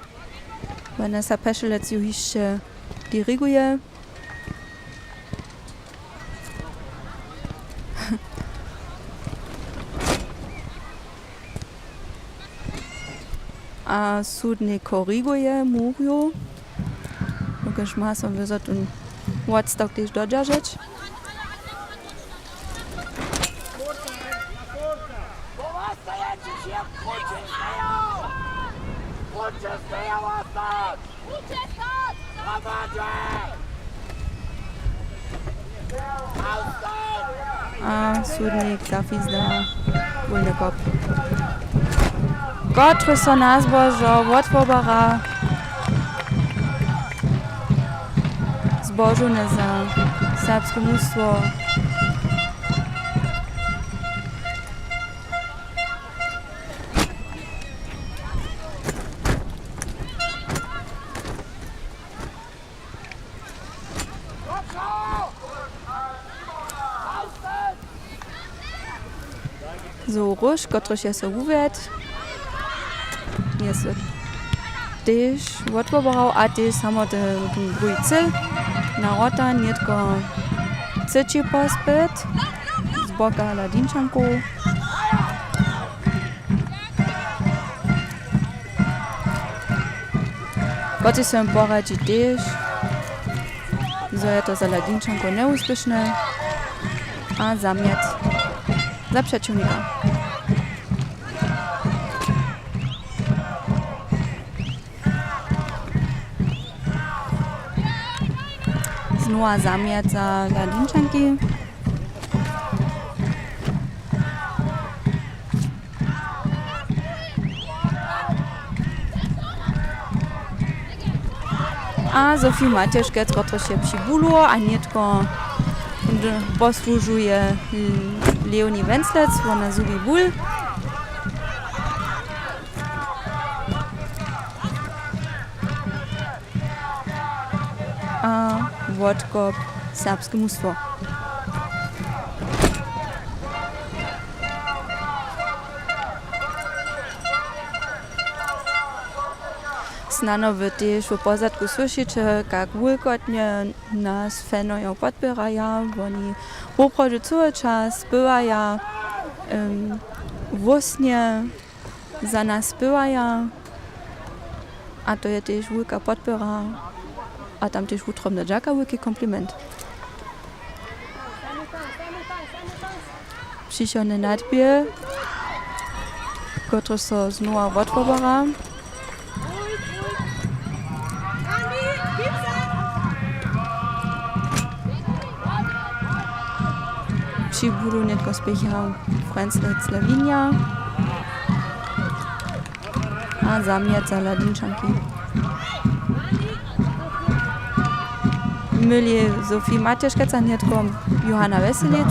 Speaker 16: Vanessa Peszelec ju jeszcze diriguje. A sudny koriguje Muriu. Lukasz ma so wyzot un ładstok też dodżarzeć. A sudnik zafizda wolny kop. Gotry so nazbožo odvobara zbožune za serbske mužstvo. So ruš, gotryś je so uvet. Jest też odwołał, a też samo ten drugi cel. Na rota nietko chcecie pospyt z boka Ladinčanku. Goty się poradzi też, że je to za Ladinčanku nieuspěšné a zamiet za przeciwnika. Znova zamiet za Ladinčanki. A Zofii Matješkec, kotryś je přibulo a nietko posłużuje Leonie Wenzlec, ona zubi ból. A odkop serbskie mnóstwo. Znano wy też w pozadku słyszycie, jak wulkotnie nas fanoją podbierają, oni poprodu cały czas bywają, właśnie za nas bywają, a to jest też wulka podbiera. A tam też utrobne dżaka, wielki kompliment. Przyszony nadbie, który so znowu odwobara. Przybudu netko spěchał Franzlec Slavinia. A zamiet za Ladinčanki. Myli Zofii Matješkec a netko Johanna Veselec.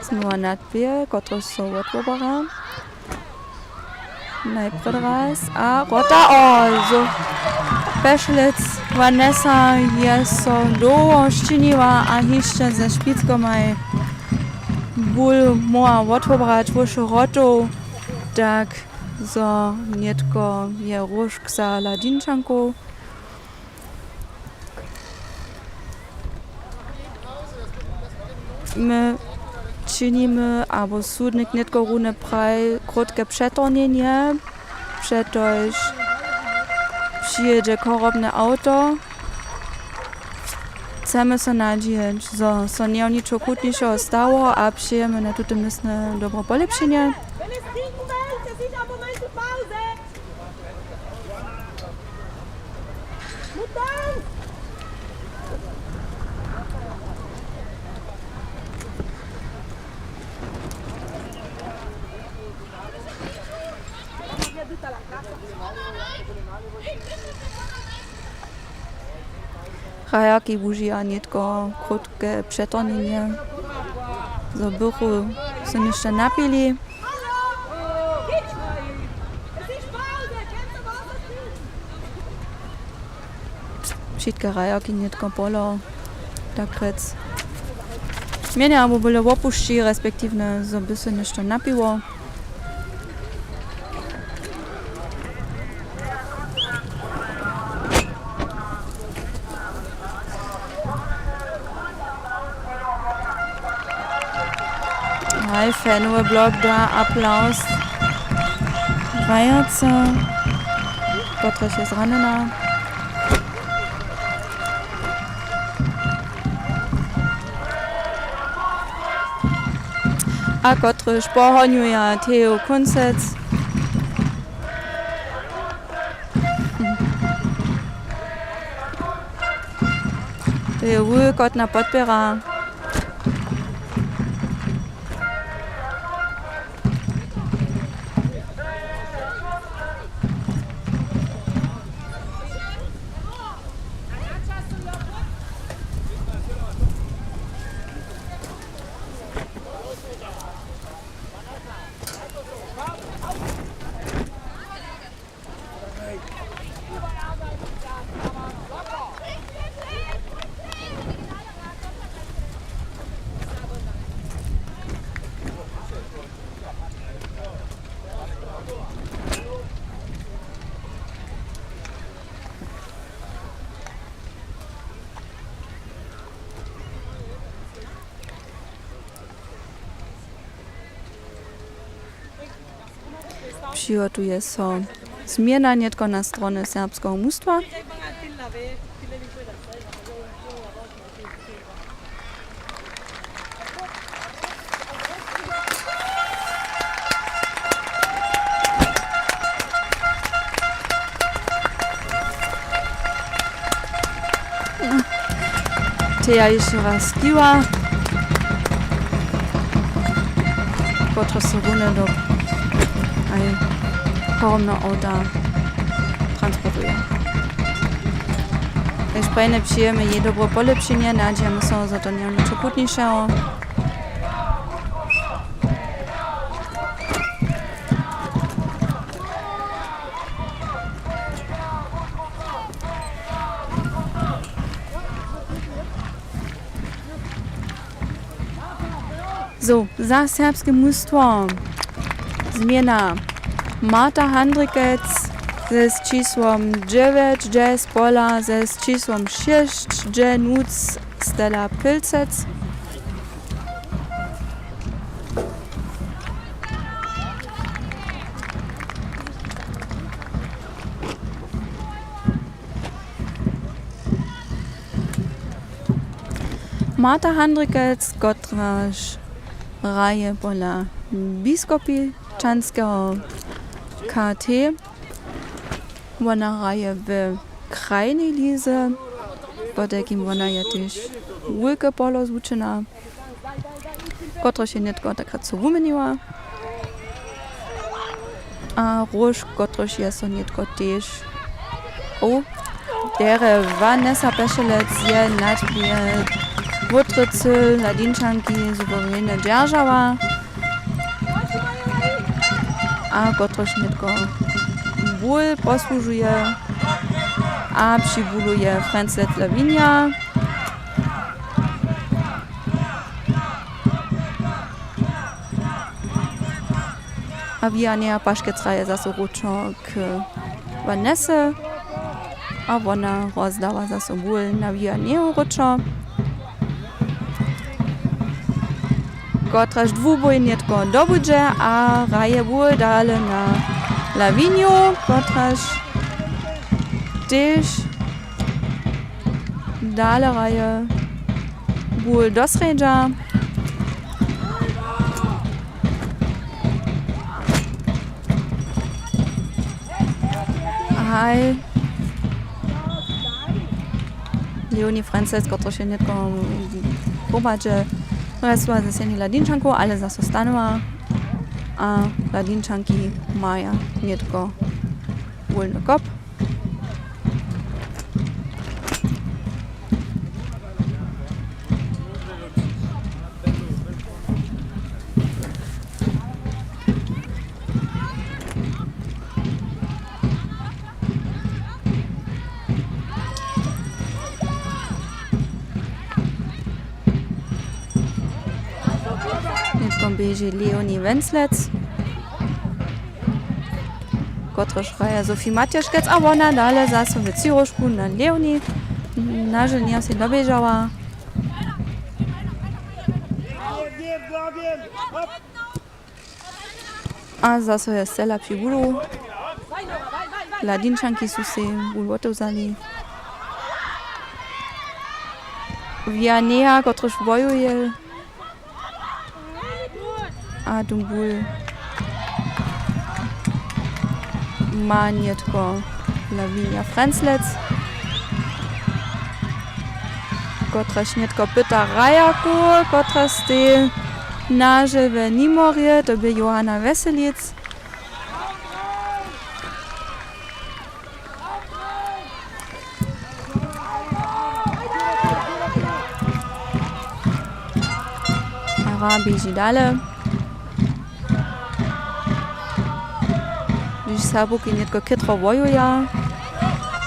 Speaker 16: Znova nadbie, który so odwobara. Najpierw raz a rota, so Peszelec Vanessa jest so długo szczyniła, a jeszcze ze szpicką maj ból moja odwobrać wyższą rotą, tak so nietko je różk za Ladinčanku. My činimy, albo sudnik netko rune praj krótkie przetornienie, przetoż przyjedzie korobne auto. Chcemy się nadziewać, że so nie niczego kłótniejszego stało, a przyjemy na tutaj myślne dobre polepszenie. Rajaki bužia netko krótkie przetornienie. Zo bychu się jeszcze napili. Wszystkie rajaki netko polo, tak rec. Mnie albo były opuści, respektywnie, zo by się jeszcze napiło. Fanoe blok da Applaus. Wajerce. Gottrich jest ranena. A Gottrich pohoniuje Theo Kunzec. Theo Gotna podbiera. Przygotuje się zmiana nie tylko na stronie serbskiego mustwa. Teja jeszcze raz kiła. Potro się runę do koromne auta transportuje. Sprejne przyjemy je dobro polepszenie, nadziejemy się, że to nie jest nic kłótniejszego. So, za serbskie mnóstwo. Zmiana. Marta Handrikec ze číslom 9, Jazz Pola ze číslom 6, Nuc Stella Pilcec. Marta Handrikec, kotraż raje pola biskopiczanskiego KT. Ona raje w krajnej lize, potem ona je też wielkie polo zvučena, które się nie tylko tak co wymieniła. A róż, który jest nie tylko też. O, dere Vanessa Peszelec je nadbije Wotrycy, Ladinczanki, suwerenne dzierżała. A któryś nie tylko ból posłużuje, a przybuluje Francet Lavinia. A Vianney Paszkecraje zase ruczo k Vanesse, a ona rozdała zase ból na Vianney ruczo. kotraż dwuboj nietko dobudże, a raje były dale na Lavinio, kotraż też dale raje były dosredża. Hej. Leonie Frances, kotraż je nietko popadzie. Resła ze sieni Ladinčanku, ale zase stanęła, a Ladinčanki mają nietko wolny kop. Bieži Leonie Wenzlec, kotraż hraje Sofie Matjaškec, a ona dale zase w Ciroszku na Leonie, naže nie się dobieżała. A zase jest Stella przy bólu. Ladinčanki są się ból otevzali. Viannea, kotraż bojuje. A Dumbul ma nietko Lavinia Franslec, kotraż nietko pyta Rajaku, kotraż ty naże w Nimorie, to by Johanna Weselic. Arabi Zidale. Sabuki nietko kytro wojuja,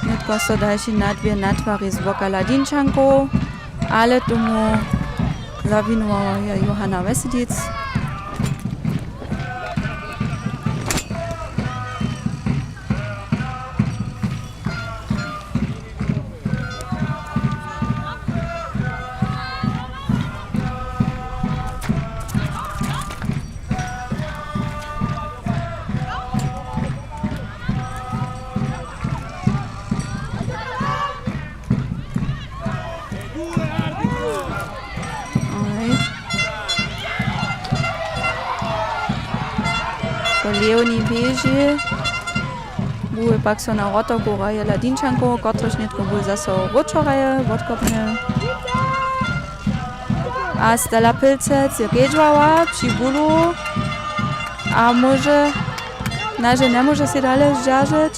Speaker 16: nietko so další nadbie natwari z boka Ladinčanku, ale tomu zawinęła Johanna Weselic. Leonie bieži, były pak so na rotoku raje Ladinčanku, kotraž nietko był zase ročoraje, odkopne. A Stella Pilcec je kedžvala przy bólu, a może, naže nie może się dalej zdzierżyć.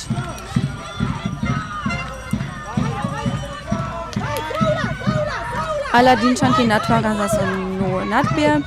Speaker 16: A Ladinčanki natwara zase nowe nadbie.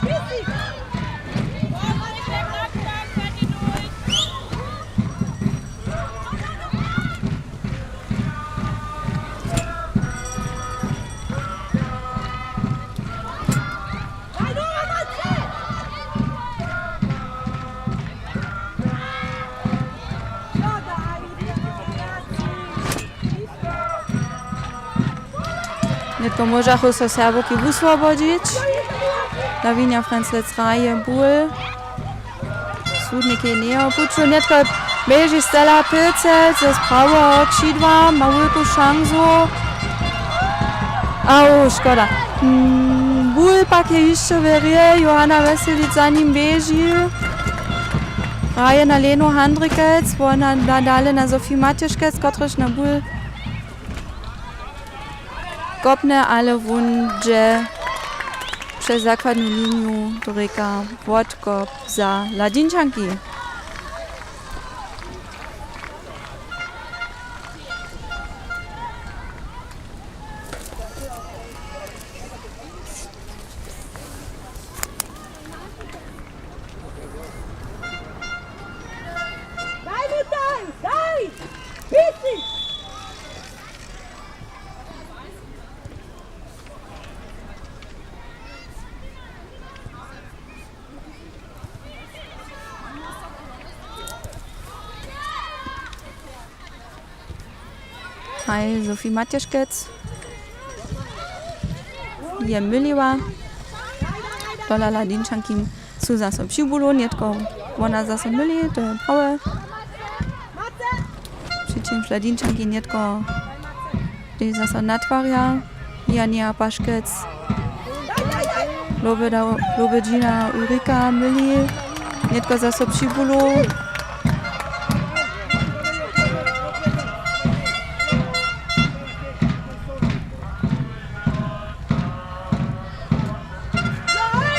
Speaker 16: Nietko możachu so Serbuki wyswobodzić. Lavinia Franslec raje ból. Súdniki nie opuču. Nietko bieži Stella Pilcec ze sprawa krzidła, ma wielką szansę. Au, szkoda. Ból pak je jeszcze wyrie, Johanna Weselic za nim bieži. Raje na Lenu Handrikec, ona dale na Sofie Matjaškec, kotraž na ból kopne, ale wundzie przez zakładną linię Doryka Wodkop za Ladinčanki. Hej, Sofie Matjaškec je myliła. Dola ladinčanki sú zase přibulu, netko ona zase myli, to je prawe. Přičemž ladinčanki netko ty zase natvaria, Jania Paškec, Lobedžina Ulrika myli, netko zase přibulu.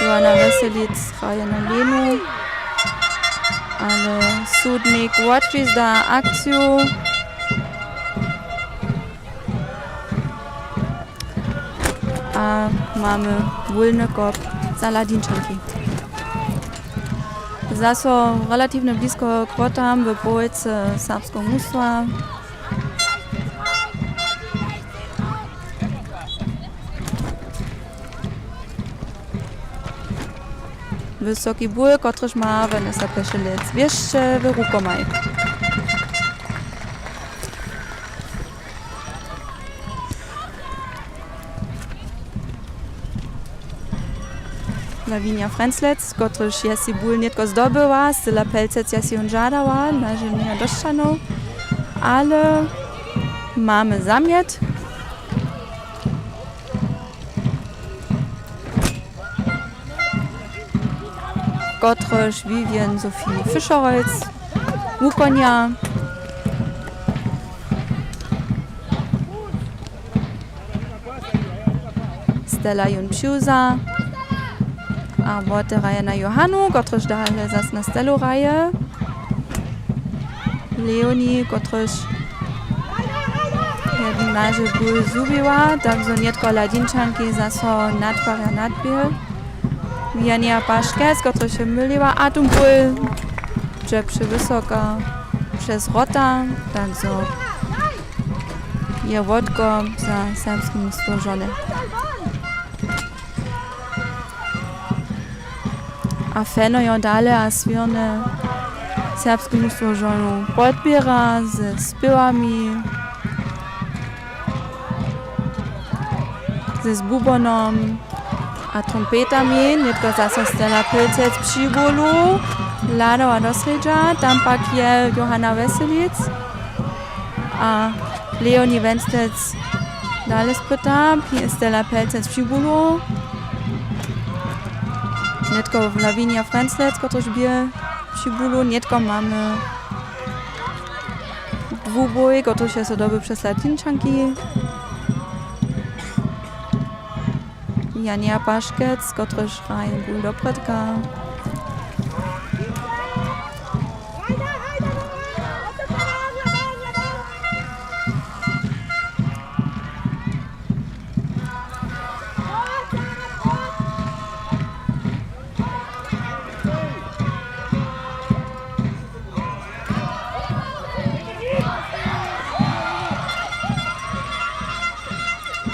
Speaker 16: Joanna Veselic hraje na Lenu, ale Sudnik łatwiej zda akcję. A mamy wolny kop za ladinčanki. Zaso relatywnie blisko kwotam w połowce serbskiego mnóstwa. Wysoki ból, kotryż ma Vanessa Peszelec jeszcze w rukomaj. Lavinia Frenzlec, kotryż jesi ból nietko zdobyła, Styla Pelcec jesi on żadała, na ziemię doszczaną, ale mamy zamiet. Kotryż Vivian Sophie Fischerholz, Wukonia, Stella Junpsiusa, a bote Reihe na Johannu, kotryż dalej zas na Stellu Reihe, Leonie, kotryż jednaże ból zubiła, także nietko ladinčanki zaso nadwaria nadbiel. Jania Paškec, kotryż się myliła, a tu ból że przywysoka przez rota, także je wodko za serbskim stworzone. A fenojo dalej, a svirne serbskim stworzonu podbiera ze spiewami, ze bubonom a trompetami, netko zase Stella Pelcec přibolu, Lada do sredža, tam pak je Johanna Veselic a Leonie Venstec dalej spyta, Stella Pelcec přibolu, netko Lavinia Frenzlec, kotryż bije přibolu, netko mamy dwuboj, kotryż jest doby przez ladinčanki. Jania Paškec, kotryż hraje ból do predka.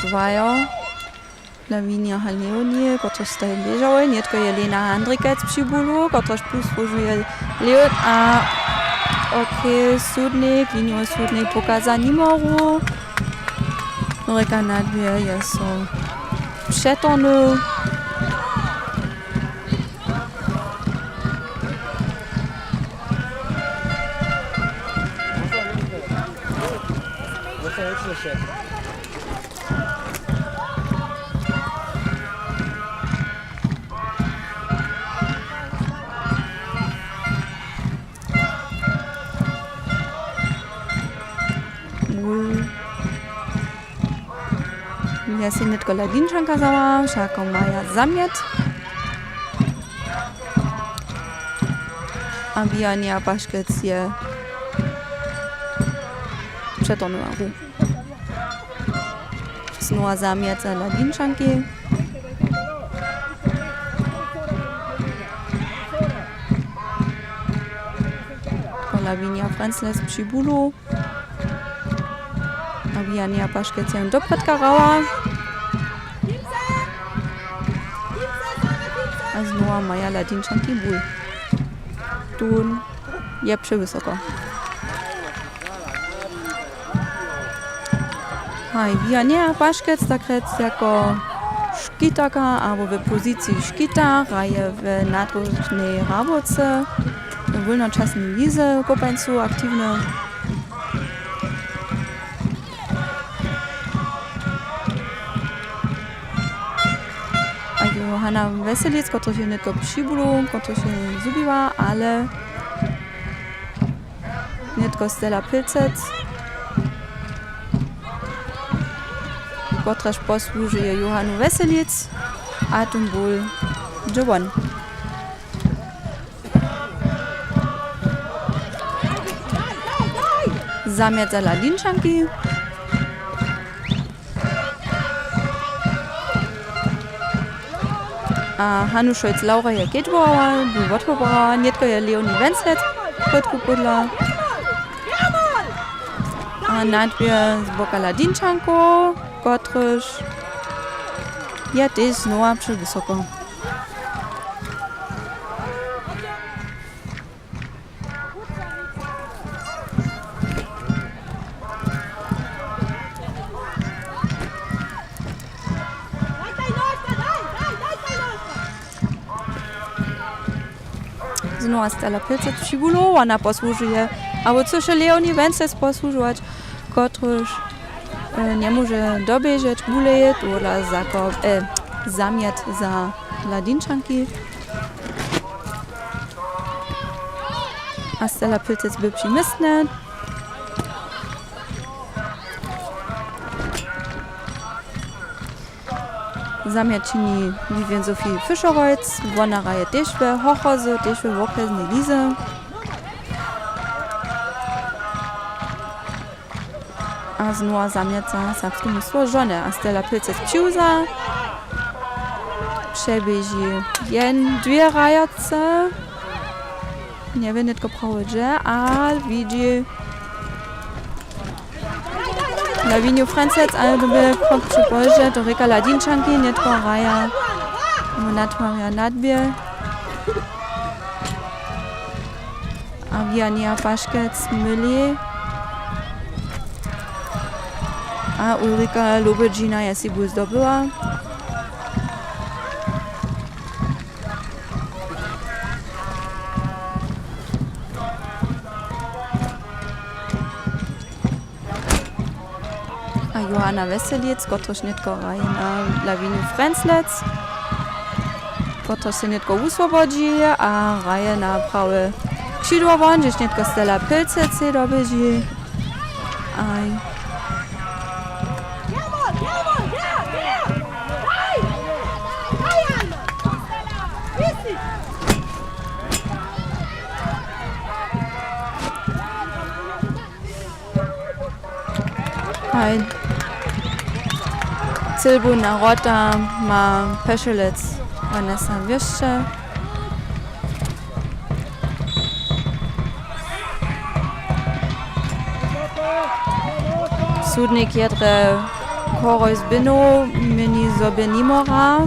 Speaker 16: Dwajo. Lavinia Leonie, kotryż staje leżały, netko Jelena Handrikec přibulu, kotryż plus pożuje Leon, a Sudnik, linio Sudnik pokaza Nimoru, Noreka nadbije jest przetorny. Ja si netko ladinčanka zała, šako maja zamiet. A Jania Paškec je przetonęła. Znova zamiet za ladinčanki. Lavinia Frenzlec přibulu. A Jania Paškec je do predka rała. A znova maja ladinčanki ból. Tu je przewysoko. A Jania Paškec tak jako szkitaka albo w pozycji szkita, raje w nadrożnej raboce, w wolnoczasnej lize kopańcu aktywne. A Johanna Weseliec, która się nie tylko przybulu, która się zubiła, ale nie tylko Stella Pilcec, któraż posłużuje Johannu Weseliec, a tym był Joan. Zamiast za Ladinczanki. A Hannu Scholz-Laura je Gedwoła, był odwołała, nie tylko je Leonie Wenzlet, krótko podla. A nadwie z boka Ladinczanko, któryż je też znowu przewysoko. Znowu Stella Pilcec przybulu, ona posłużuje, ale coś Leonie Wenzlet posłużywać, któryż nie może dobieżeć, bulejet, oder zamiet za Ladinczanki. A Stella Pilcec był przymysłny. Zamiet czyni Vivien Sophie Fischerholz, ona raje też w Hochhause, też w okresnej lize. A znowu zamiet za serbskie mnóstwo żony. A Stella Pilcec przyłza, przebieży dwie rajace, nie wiem tylko prawie gdzie, ale widzi Laviniu Francec, ale to by przy Polsce, to Rika Ladinczanki, nie tylko raja Maria Nadbie. A Wiania Paszkec myli. A Ulrika Lubedzina je si bu zdobyła. A Johanna Weseliec, któraż nie tylko raje na Laviniu Franclec, któraż się nie tylko uswobodzi, a raje na prawe skrzydłowo, gdzieś nie tylko Stella Pilcec się dobieży. Silbu Narota ma Peszelec Vanessa Wieszcze. Sudnik jedre Korois Bino mini sobie nimora.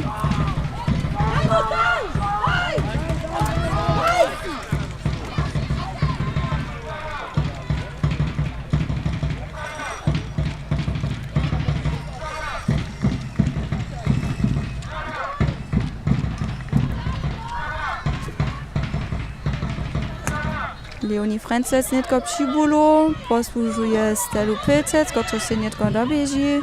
Speaker 16: Leonie Franclec nie tylko przybulu, posłużuje Stellu Pilcec, która się nie tylko dobieży.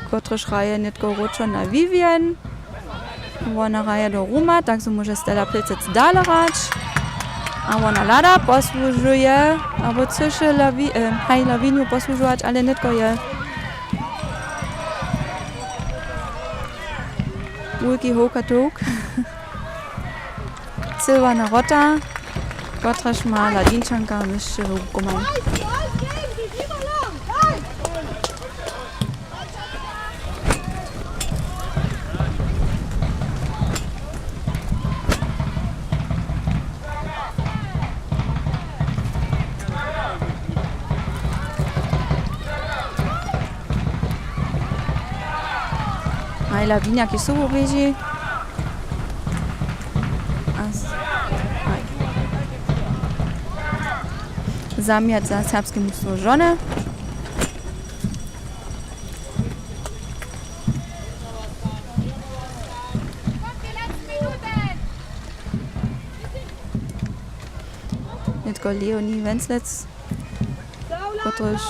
Speaker 16: Która raje nie tylko ruczo na Vivien. Ona raje do Ruma, tak so może Stella Pilcec dalej rać. A ona lada posłużuje, albo coś Laviniu posłużywać, ale nie tylko je. Wielki hokatok. Silva Narota, któraż ma Ladinczanka jeszcze rukomaj. A Lavinia Kisubo bieži. Zamiat za serbskie mnóstwo żony. netko Leonie Wenzlec, kotryż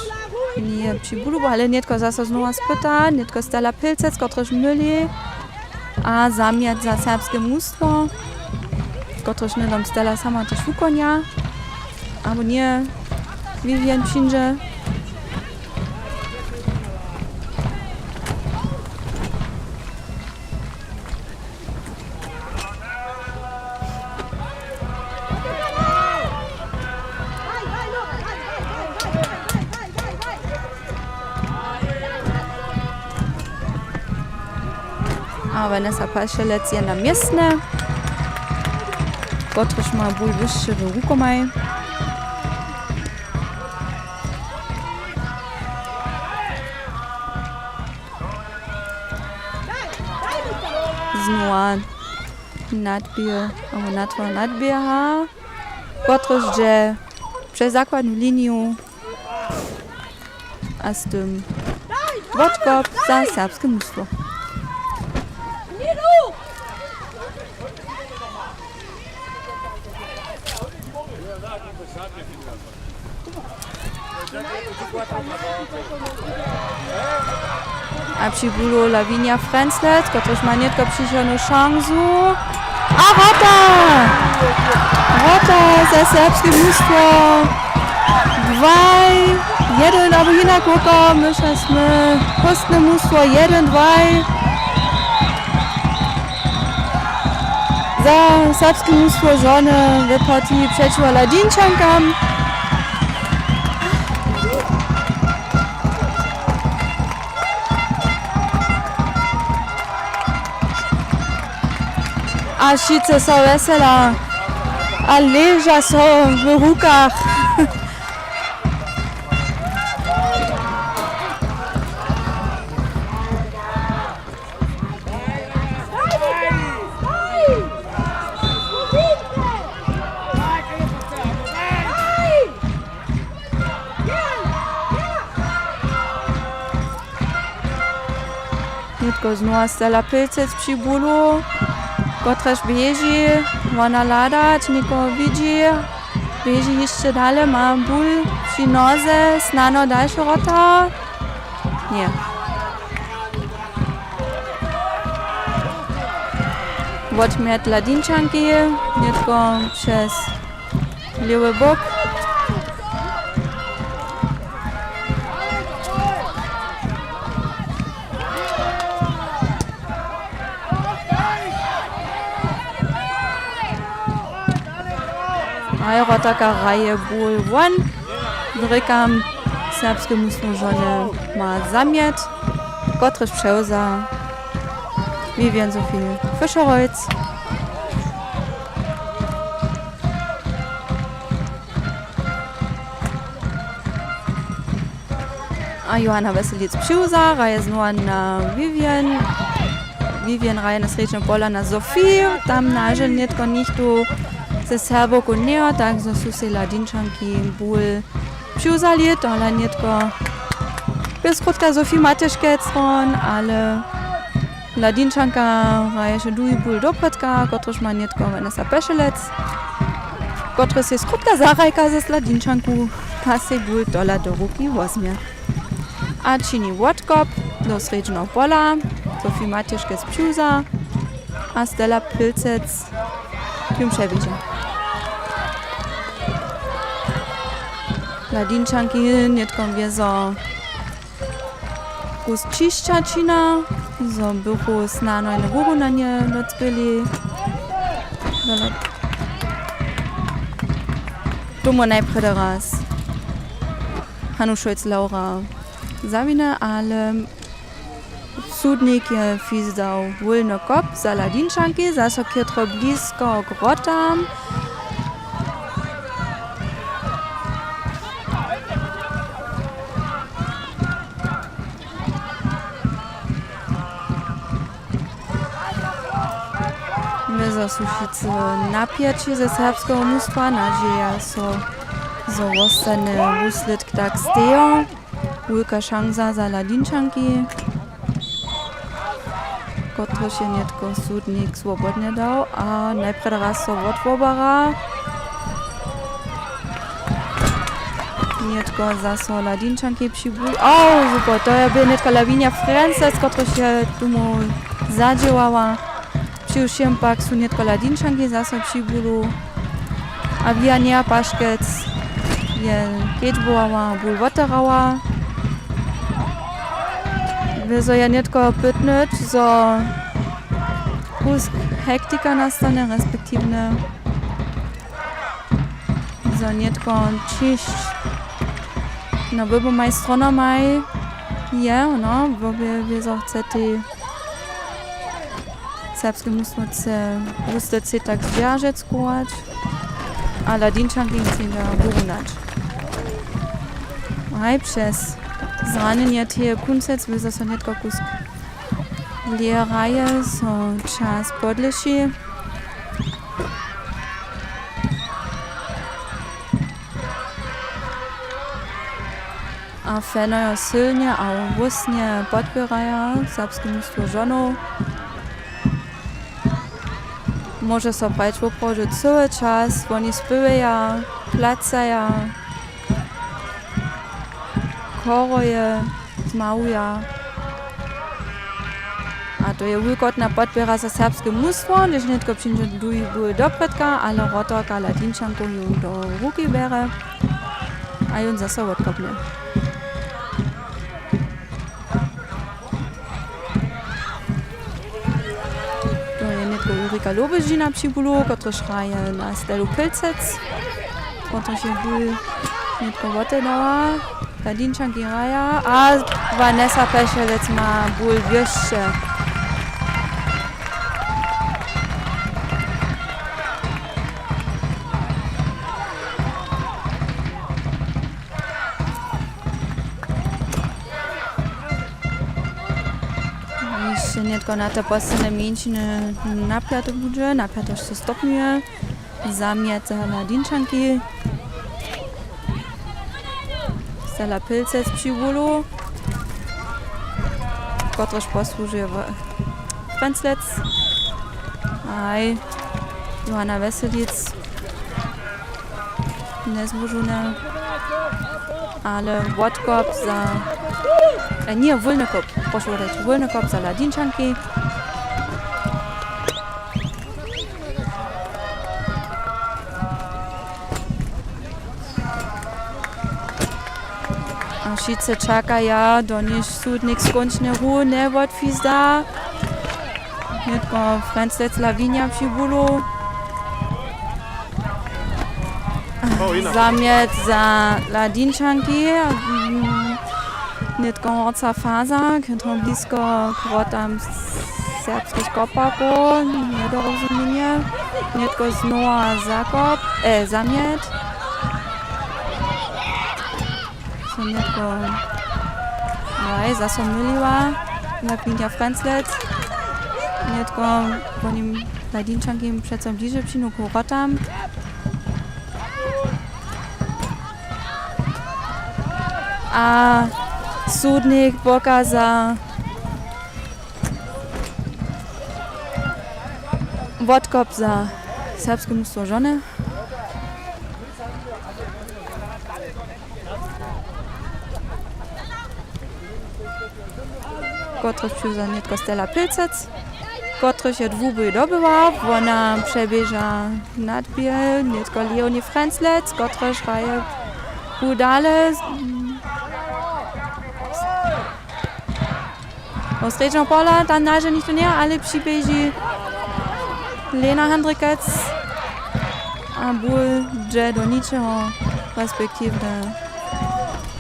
Speaker 16: nie przybudował, ale netko zase znowu spyta, netko Stella Pilcec, kotryż myli, a zamiat za serbskie mnóstwo, kotryż nie dom Stella sama też wykonia, albo nie Vivian przyjdzie. A Vanessa Paszelec je na miestne, kotryż ma ból wyższy w rukomaj. Znowu nadbier, albo nadbieha, kotryż je przez zakładną linię, a z tym wodkop za serbskie mnóstwo. A przybyło Lavinia Frenzlec, kotryż ma netko przyjrzaną szansę. A Rota! Rota za serbskie mnóstwo. 2-1, aber jinak oko, myśmy postne mnóstwo 1-2. Za serbskie mnóstwo żony w partii przeciwko Ladinčankam. A wszyscy są wesela, a leża są w rukach. Netko znowu Stella Pilcec przybyło. Kotreż bieži, ona ladać, nikogo widzi, bieži jeszcze dalej, ma ból przy noze, snano dalsze Rota. Nie. Odmiot Ladinčanki, netko przez lewy bok. A taka Reihe ból won. Drykam serbskie mnóstwo żony ma zamiet. Kotryż przeuza. Vivian Sophie Fischerholz. A Johanna Weselic przeuza. Reihe znowu na Vivian. Vivian Reihe na srednjem pola na Sophie. Tam nažel netko nichtu ze Serboku neo, takže sú si Ladinčanki ból převzali, ale netko bez krótka Sophie Mateškec, ale Ladinčanka hraje še druhý ból do predka, kotryž ma netko Vanessa Paszelec, kotryž je skrótka zarajka ze Ladinčanku, a si ból dola do ruky wozmie. A čini wodkop do srednjego pola, Sophie Mateškec převza, a Stella Pilcec tym przewiedzie. Ladinčanki netko wiezo kus čišćačina, zo bychu snano na góru na nie docpili. Domo najprede raz Hannu Scholz-Laura zawinę, ale sudnik je fizdał wolny kop za Ladinčanki, zaso kietro blisko grotam. Suszycy napięcie ze serbskiego mnóstwa, nadzieja so zostanie wysledk tak steją. Wielka szansa za Ladinčanki, który się netko sudnik swobodnie dał, a najpierw raz so odwobara. Nietko zaso Ladinčanki přibuli. O, super, to je byl Nietko Lavinia Frances, któraś je tomu zadziałała. Přiušiem pak su Nietko Ladinčanki zaso přibulu. A Viania Paškec je Ketchboała, bul Wotterauer. Wieso ja Nietko pytnąć, so kusk hektika nastane, respektywne so Nietko čišć no by maj strona maj je, no, by wieso chcete serbskie mnóstwo chce tak zwierzec składać, a Ladinčanki chce da burunać. Aj przez zranenie tie kuncec wieso so Nietko kusk Lehraje, so czas podleši. A fenojo silnie, a wusnie podbieraja serbskie mnóstwo żonów. Może so prać poprożyć cały czas, oni spływają, placają, choruje, zmałują. A to je wulkotna podbiera za serbskie mnóstwo, gdyż nie tylko przyjdzie były do predka, ale rotorka Ladinčanku ją do ruki bere, a ją zase odkopnie. To je nie tylko Ulrika Lobežina přibulu, która šraje na Stelu Pilcec, która się były nie tylko wotedała, Ladinčanki raja, a Vanessa Pešelec ma ból jeszcze. Jeszcze nie tylko na te postane mieńczyny napiato będzie, napiato się stopniuje, zamiet za Ladinčanki. Stella Pilcec přibulu, któraś posłużuje w Franzlec, aj Johanna Weselic, nezłożone, ale Wodkop za, nie, Wolnokop, proszę dać, Wolnokop za Ladinčanki. A wszyscy czekają, doniż sudnik skończny ruch nie odfizda. Nie tylko Franzlec Lavinia přibulu. Zamiet za Ladinčanki. Nie tylko Horca Faza, która blisko tam serbskich kopaków, niedorozumienie. Nie tylko znowa zakop, zamiet. So nie tylko zase myliła, Lavinia Franzlec. Nie tylko po nim Ladinčanki przed bliżej przynuku rotam. A sudnik pokazał Wodkop za serbskie mnóstwo żony. Któryś przyjdzie nie tylko Stella Pilcec, któryś je dwóby dobyła, ona przebieża nadbiel, nie tylko Leonie Franzlec, któryś raje udale. Aus Region Pola, dann nahe nicht näher, ale przybieży Lena Handrikec, a ból dże do niczego, respektywne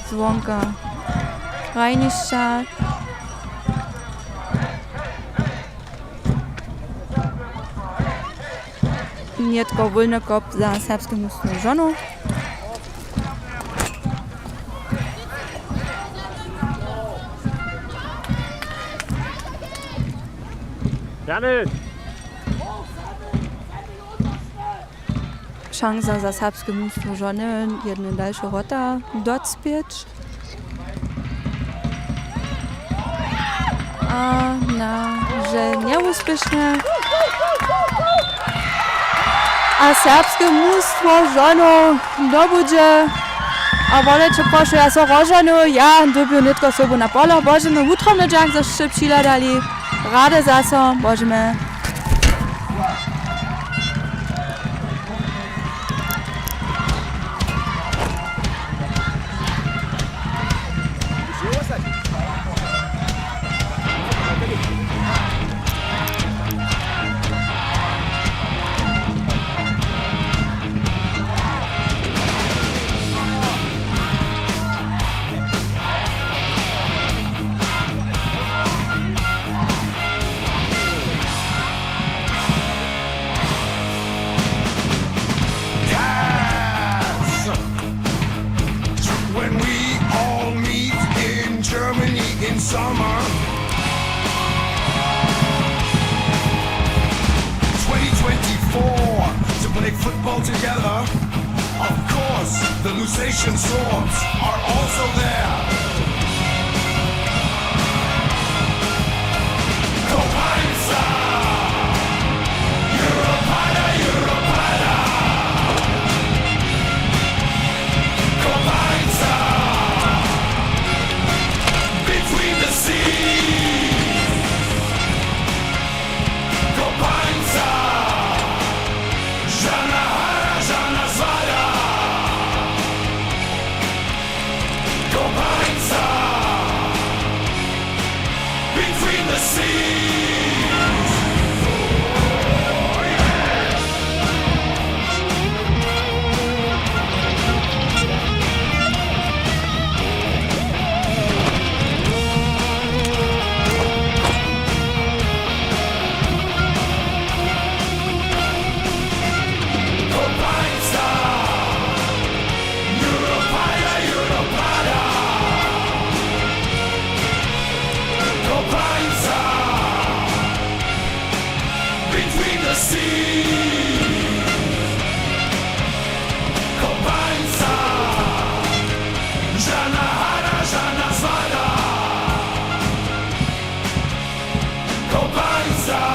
Speaker 16: dzwonka Rajniszcza. Nie tylko Wolnokop za serbskie mnóstwo żonów.
Speaker 17: Janusz!
Speaker 16: Szansa za serbskie mnóstwo żony, jedna dalsza rota docpieć. A że nieuspěšně. A serbskie mnóstwo żonów dobudže A wolecie proszę, ja so rożanu, ja dobił nitko sobu na polo, możemy jutro na dziak za szybcila dali. Rade zaso, możemy.
Speaker 18: When we all meet in Germany in summer 2024 to play football together. Of course, the Lusatian Swords are also there. Go Mainzer! Europada, Europada! Go Mainzer! Between the seas! Go Mainzer! Jana Hara, Jana Svada! Go Mainzer! Between the seas! Go Mainzer! Europada, Europada! Go Mainzer! Between the seas! Go Mainzer! Jana Hara, Jana Svada! Go Mainzer!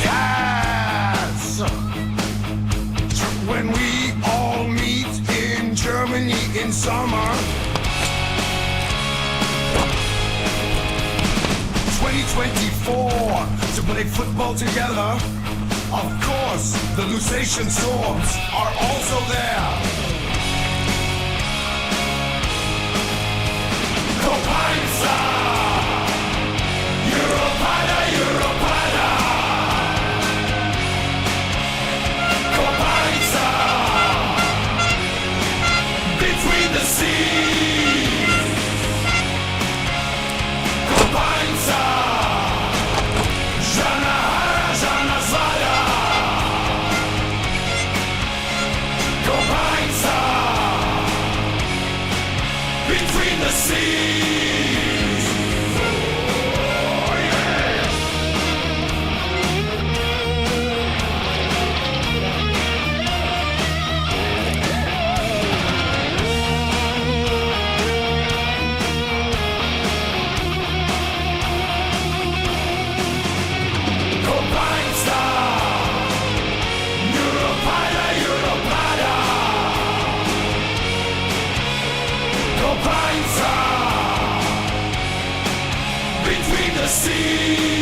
Speaker 18: Yes! When we all meet in Germany in summer 2024 to play football together. Of course, the Lusatian Swords are also there. Go Mainzer! Europada, Europada! Go Mainzer! Between the seas! Go Mainzer! Jana Hara, Jana Svada! Go Mainzer! Between the seas! Oh, yeah. Go Mainzer! Europada, Europada! Go Mainzer! Between the seas!